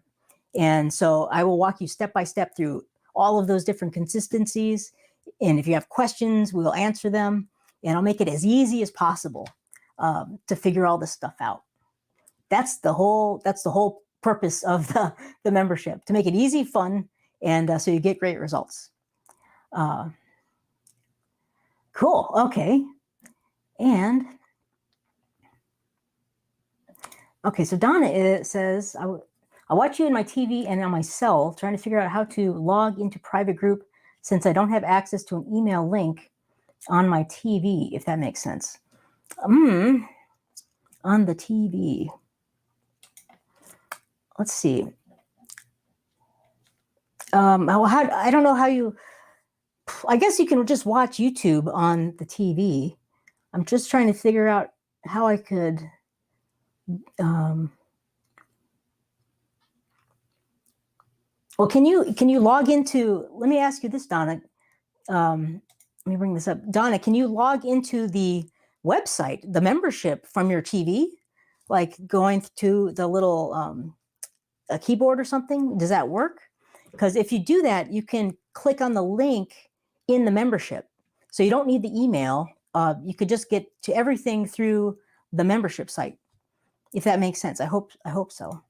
And so I will walk you step by step through all of those different consistencies. And if you have questions, we'll answer them. And I'll make it as easy as possible to figure all this stuff out. That's the whole purpose of the membership, to make it easy, fun, and so you get great results. Cool. Okay. And okay, so Donna says, I watch you in my TV and on my cell, trying to figure out how to log into private group since I don't have access to an email link on my TV, if that makes sense. On the TV. Let's see. I don't know how you, I guess you can just watch YouTube on the TV. I'm just trying to figure out how I could, well, can you log into, let me ask you this, Donna. Let me bring this up. Donna, can you log into the website, the membership from your TV? Like going to the little a keyboard or something? Does that work? Because if you do that, you can click on the link in the membership. So you don't need the email. You could just get to everything through the membership site, if that makes sense. I hope so.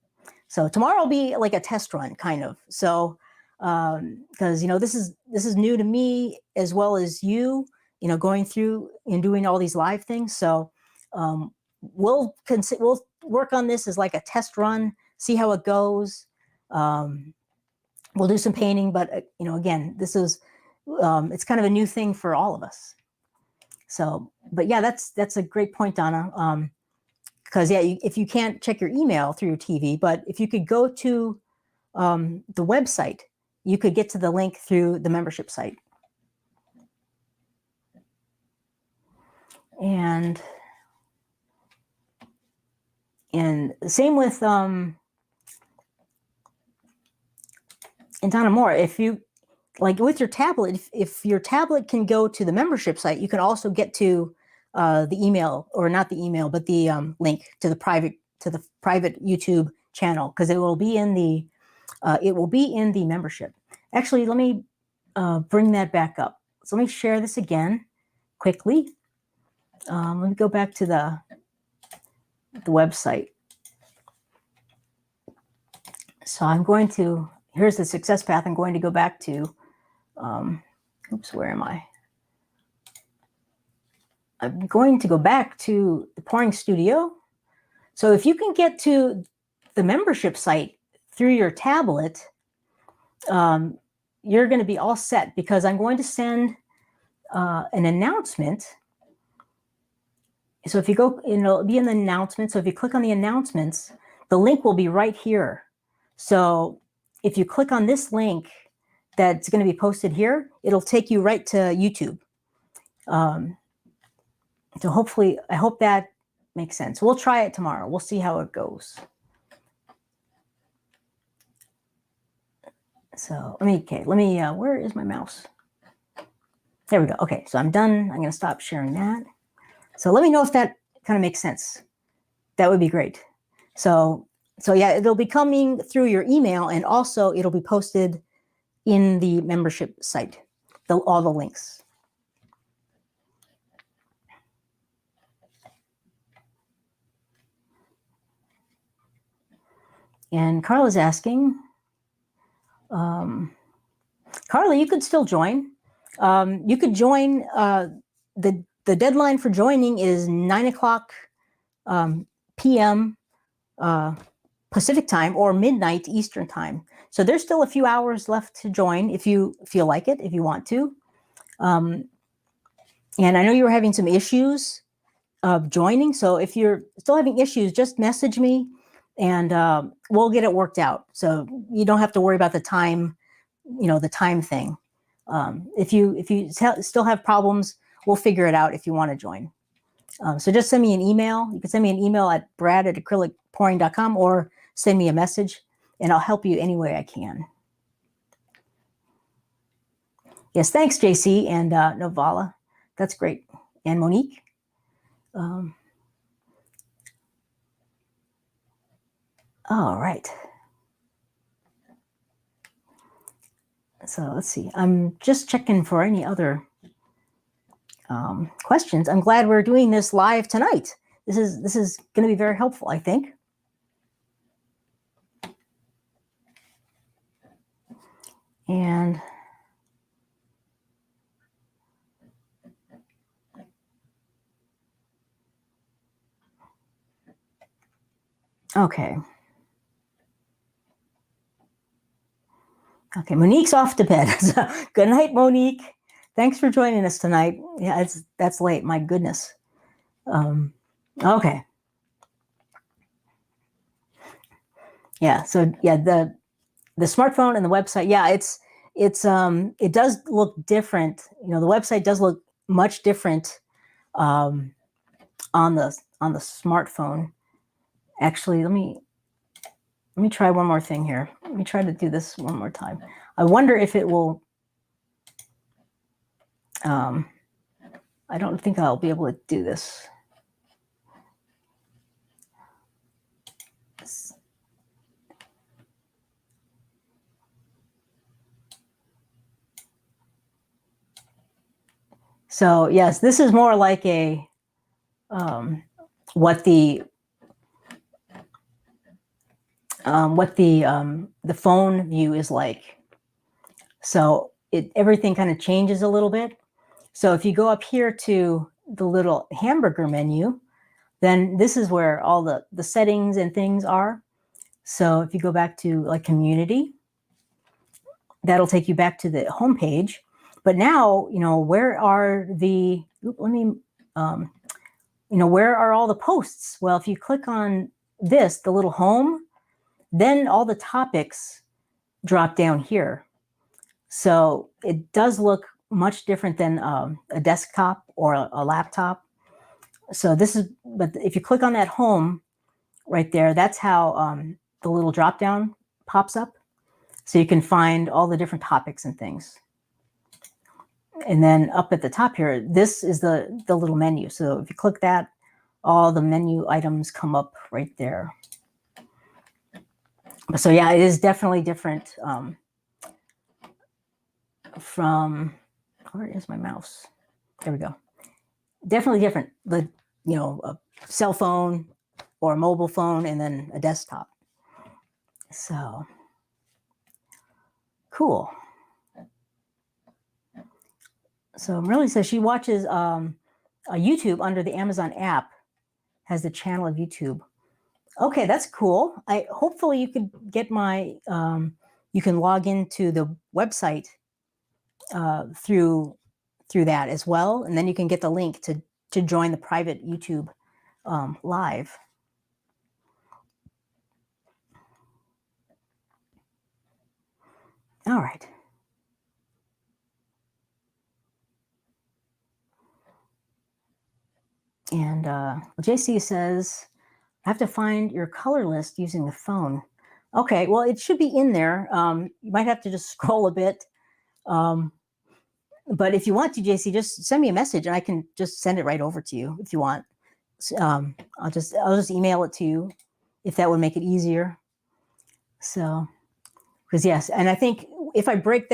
So tomorrow will be like a test run, kind of. So because this is new to me as well as you, going through and doing all these live things. So we'll work on this as like a test run, see how it goes. We'll do some painting, but again, this is it's kind of a new thing for all of us. So, but yeah, that's a great point, Donna. Because yeah, if you can't check your email through your TV, but if you could go to the website, you could get to the link through the membership site. And same with and Donna Moore, if you like with your tablet, if your tablet can go to the membership site, you can also get to the email, or not the email, but the link to the private YouTube channel, because it will be in the membership. Actually, let me bring that back up. So let me share this again quickly. Let me go back to the website. So I'm going to, here's the success path. I'm going to go back to, oops, where am I? I'm going to go back to the pouring studio. So if you can get to the membership site through your tablet, you're going to be all set, because I'm going to send an announcement. So if you go, it'll be in the announcements. So if you click on the announcements, the link will be right here. So if you click on this link that's going to be posted here, it'll take you right to YouTube. So hopefully, I hope that makes sense. We'll try it tomorrow. We'll see how it goes. So let me, where is my mouse? There we go. Okay, so I'm done. I'm going to stop sharing that. So let me know if that kind of makes sense. That would be great. So yeah, it'll be coming through your email, and also it'll be posted in the membership site, all the links. And Carla's asking, Carla, you could still join. You could join. The deadline for joining is 9 o'clock p.m. Pacific time or midnight Eastern time. So there's still a few hours left to join if you feel like it, if you want to. And I know you were having some issues of joining. So if you're still having issues, just message me and we'll get it worked out. So you don't have to worry about the time, the time thing. If you still have problems, we'll figure it out if you want to join. So just send me an email. You can send me an email at brad@acrylicpouring.com or send me a message and I'll help you any way I can. Yes, thanks, JC and Novala. That's great. And Monique. All right. So let's see. I'm just checking for any other questions. I'm glad we're doing this live tonight. This is going to be very helpful, I think. And okay. Okay, Monique's off to bed. So, good night, Monique. Thanks for joining us tonight. Yeah, that's late. My goodness. Okay. Yeah. So yeah, the smartphone and the website. Yeah, it does look different. The website does look much different on the smartphone. Actually, let me try one more thing here. Let me try to do this one more time. I wonder if it will. I don't think I'll be able to do this. So yes, this is more like a what the phone view is like. So everything kind of changes a little bit. So if you go up here to the little hamburger menu, then this is where all the settings and things are. So if you go back to like community, that'll take you back to the home page. But now, where are the, where are all the posts? Well, if you click on this, the little home, then all the topics drop down here. So it does look much different than a desktop or a laptop. So but if you click on that home right there, that's how the little drop down pops up. So you can find all the different topics and things. And then up at the top here, this is the little menu. So if you click that, all the menu items come up right there. So yeah, it is definitely different from, where is my mouse? There we go. Definitely different. A cell phone or a mobile phone and then a desktop. So cool. So Merle says she watches a YouTube under the Amazon app, has the channel of YouTube. Okay, that's cool. Hopefully you could get my, you can log into the website through that as well. And then you can get the link to join the private YouTube live. All right. And JC says, I have to find your color list using the phone. Okay, well, it should be in there. You might have to just scroll a bit. But if you want to, JC, just send me a message and I can just send it right over to you if you want. I'll just email it to you if that would make it easier. So, because yes, and I think if I break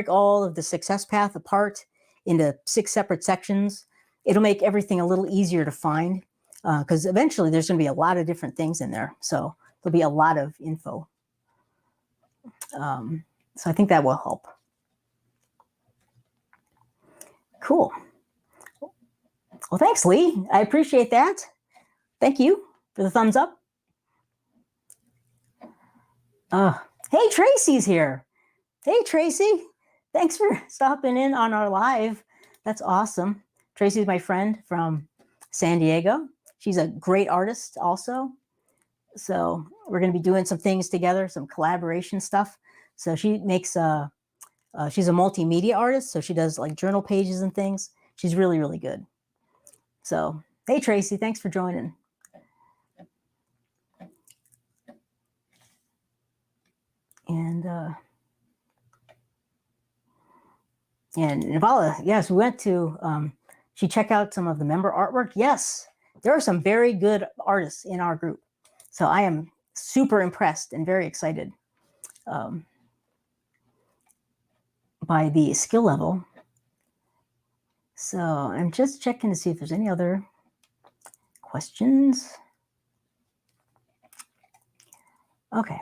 all of the success path apart into 6 separate sections, it'll make everything a little easier to find. Because eventually there's going to be a lot of different things in there. So there'll be a lot of info. So I think that will help. Cool. Well, thanks, Lee. I appreciate that. Thank you for the thumbs up. Hey, Tracy's here. Hey, Tracy. Thanks for stopping in on our live. That's awesome. Tracy's my friend from San Diego. She's a great artist also. So we're going to be doing some things together, some collaboration stuff. So she makes she's a multimedia artist. So she does like journal pages and things. She's really, really good. So, hey, Tracy, thanks for joining. And Navala, yes, we went to, she checked out some of the member artwork. Yes, there are some very good artists in our group. So I am super impressed and very excited by the skill level. So I'm just checking to see if there's any other questions. Okay.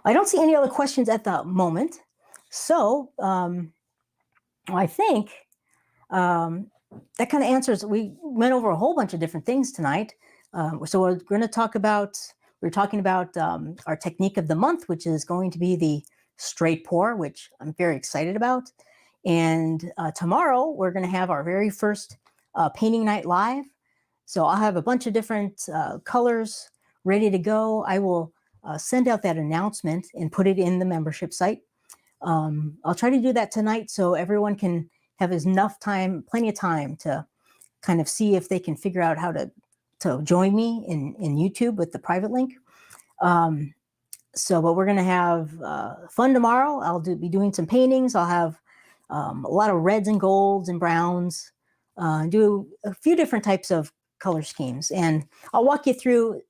I don't see any other questions at the moment. So I think that kind of answers, we went over a whole bunch of different things tonight. So we're going to talk about, we're talking about our technique of the month, which is going to be the straight pour, which I'm very excited about. And tomorrow we're going to have our very first painting night live. So I'll have a bunch of different colors ready to go. I will send out that announcement and put it in the membership site. I'll try to do that tonight so everyone can have enough time, plenty of time to kind of see if they can figure out how to join me in YouTube with the private link. But we're going to have fun tomorrow. I'll be doing some paintings. I'll have a lot of reds and golds and browns, do a few different types of color schemes. And I'll walk you through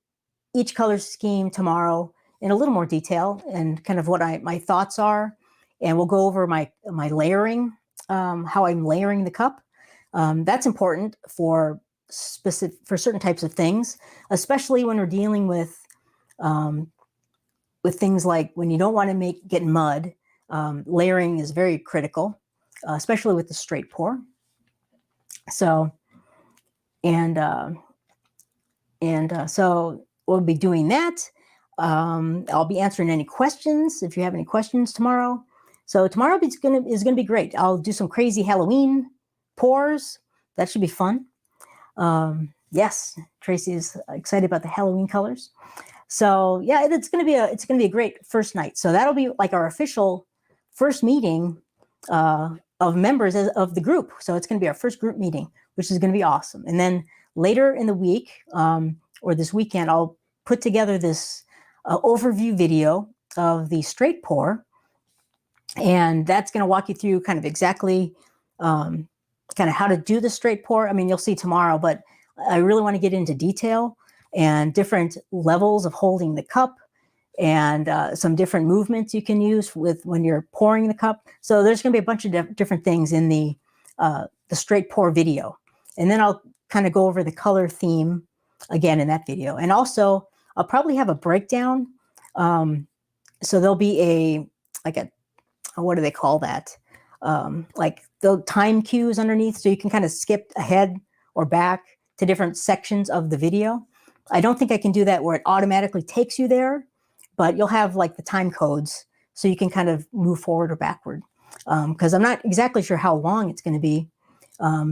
each color scheme tomorrow in a little more detail and kind of what my thoughts are. And we'll go over my layering, how I'm layering the cup. That's important for certain types of things, especially when we're dealing with things like when you don't want to get mud. Layering is very critical, especially with the straight pour. So, so we'll be doing that. I'll be answering any questions if you have any questions tomorrow. So tomorrow is going to be great. I'll do some crazy Halloween pours. That should be fun. Yes, Tracy is excited about the Halloween colors. So yeah, it's going to be a great first night. So that'll be like our official first meeting of members of the group. So it's going to be our first group meeting, which is going to be awesome. And then later in the week or this weekend, I'll put together this overview video of the straight pour. And that's going to walk you through kind of exactly kind of how to do the straight pour. I mean, you'll see tomorrow, but I really want to get into detail and different levels of holding the cup and some different movements you can use when you're pouring the cup. So there's going to be a bunch of different things in the straight pour video. And then I'll kind of go over the color theme again in that video. And also I'll probably have a breakdown. So there'll be what do they call that? Like the time cues underneath, so you can kind of skip ahead or back to different sections of the video. I don't think I can do that where it automatically takes you there, but you'll have like the time codes so you can kind of move forward or backward. Because I'm not exactly sure how long it's going to be.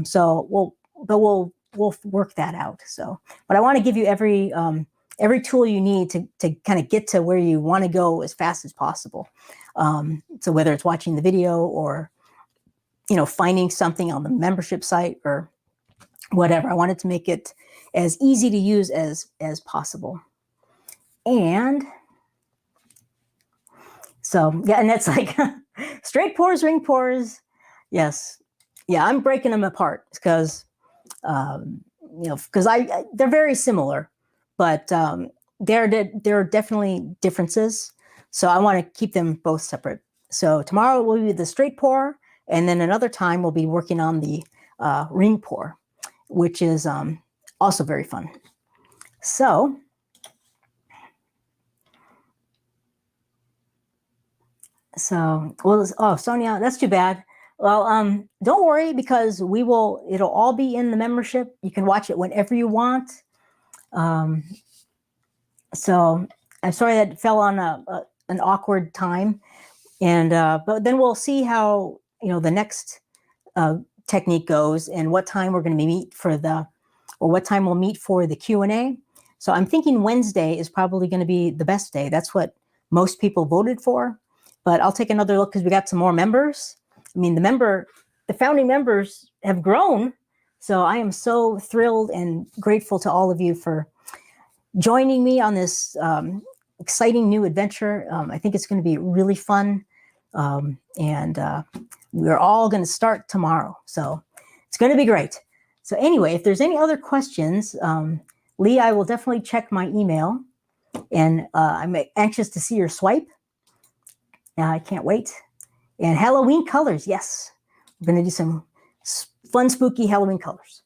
So we'll work that out. So, but I want to give you every tool you need to kind of get to where you want to go as fast as possible. So whether it's watching the video or, finding something on the membership site or whatever, I wanted to make it as easy to use as possible. And so, yeah, and that's like straight pours, ring pours. Yes. Yeah, I'm breaking them apart because, they're very similar, but there are definitely differences. So I want to keep them both separate. So tomorrow will be the straight pour, and then another time we'll be working on the ring pour, which is also very fun. So, well, oh, Sonia, that's too bad. Well, don't worry because it'll all be in the membership. You can watch it whenever you want. Um, so I'm sorry that it fell on an awkward time. And, but then we'll see how, the next technique goes and what time we're going to meet or what time we'll meet for the Q&A. So I'm thinking Wednesday is probably going to be the best day. That's what most people voted for. But I'll take another look because we got some more members. I mean, the founding members have grown. So I am so thrilled and grateful to all of you for joining me on this exciting new adventure. I think it's going to be really fun. And we're all going to start tomorrow. So it's going to be great. So anyway, if there's any other questions, Lee, I will definitely check my email. And I'm anxious to see your swipe. I can't wait. And Halloween colors, yes. We're going to do some fun, spooky Halloween colors.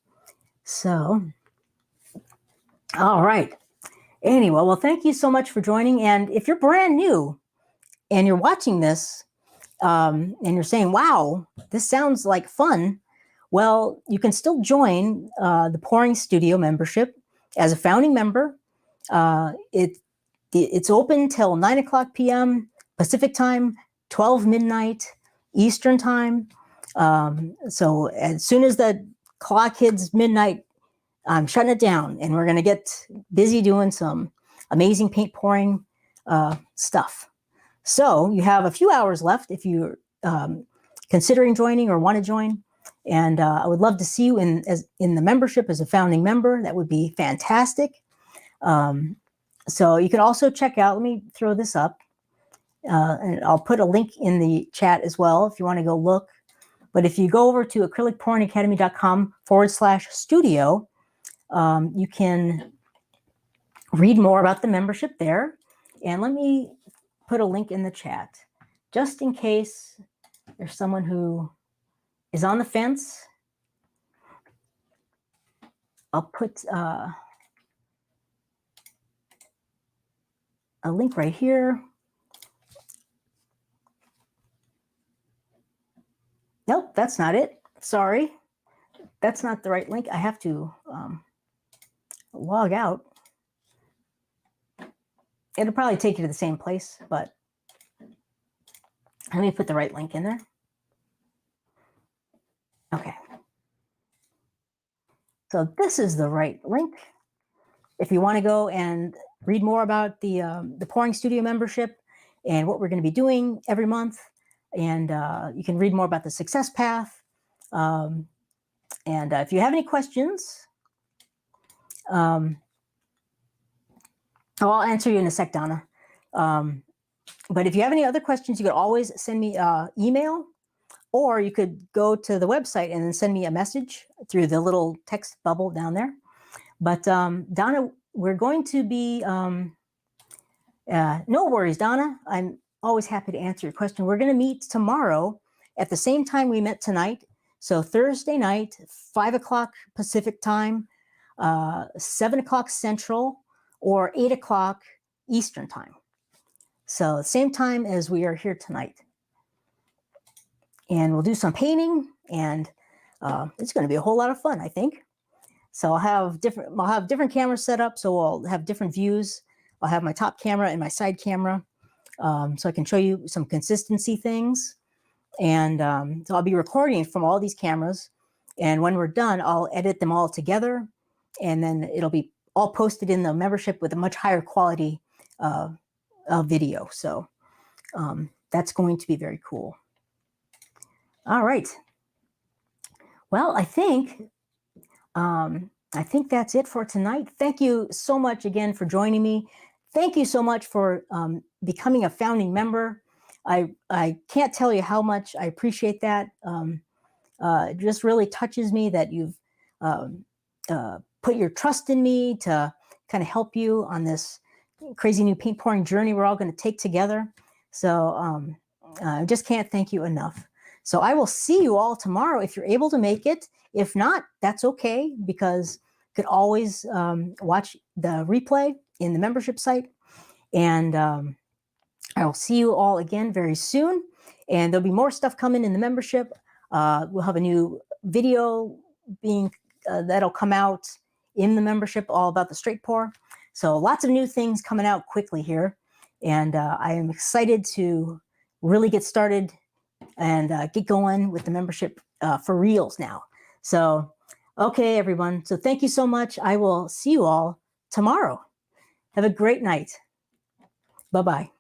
So, all right. Anyway, well, thank you so much for joining. And if you're brand new and you're watching this and you're saying, wow, this sounds like fun, well, you can still join the Pouring Studio membership as a founding member. It's open till 9 o'clock p.m. Pacific time, 12 midnight Eastern time. So as soon as the clock hits midnight, I'm shutting it down and we're going to get busy doing some amazing paint pouring stuff. So you have a few hours left if you're considering joining or want to join. And I would love to see you in the membership as a founding member. That would be fantastic. So you can also check out, let me throw this up. And I'll put a link in the chat as well if you want to go look. But if you go over to acrylicpouringacademy.com/studio, you can read more about the membership there. And let me put a link in the chat just in case there's someone who is on the fence. I'll put a link right here. Nope, that's not it. Sorry. That's not the right link. I have to log out. It'll probably take you to the same place, but let me put the right link in there. Okay. So this is the right link. If you want to go and read more about the Pouring Studio membership and what we're going to be doing every month, and you can read more about the success path. And if you have any questions, I'll answer you in a sec, Donna. But if you have any other questions, you could always send me an email, or you could go to the website and then send me a message through the little text bubble down there. But Donna, we're going to be, no worries, Donna. I'm always happy to answer your question. We're going to meet tomorrow at the same time we met tonight. So Thursday night, 5 o'clock Pacific time, 7 o'clock Central, or 8 o'clock Eastern time. So same time as we are here tonight. And we'll do some painting, and it's going to be a whole lot of fun, I think. So I'll have different cameras set up, so I'll have different views. I'll have my top camera and my side camera, so I can show you some consistency things. And so I'll be recording from all these cameras, and when we're done, I'll edit them all together, and then it'll be all posted in the membership with a much higher quality video. So that's going to be very cool. All right. Well, I think that's it for tonight. Thank you so much again for joining me. Thank you so much for becoming a founding member. I can't tell you how much I appreciate that. It just really touches me that you've put your trust in me to kind of help you on this crazy new paint pouring journey we're all going to take together. So I just can't thank you enough. So I will see you all tomorrow if you're able to make it. If not, that's okay, because could always watch the replay in the membership site. And I will see you all again very soon. And there'll be more stuff coming in the membership. We'll have a new video that'll come out in the membership all about the straight pour. So lots of new things coming out quickly here. And I am excited to really get started and get going with the membership for reals now. So, okay, everyone. So thank you so much. I will see you all tomorrow. Have a great night. Bye-bye.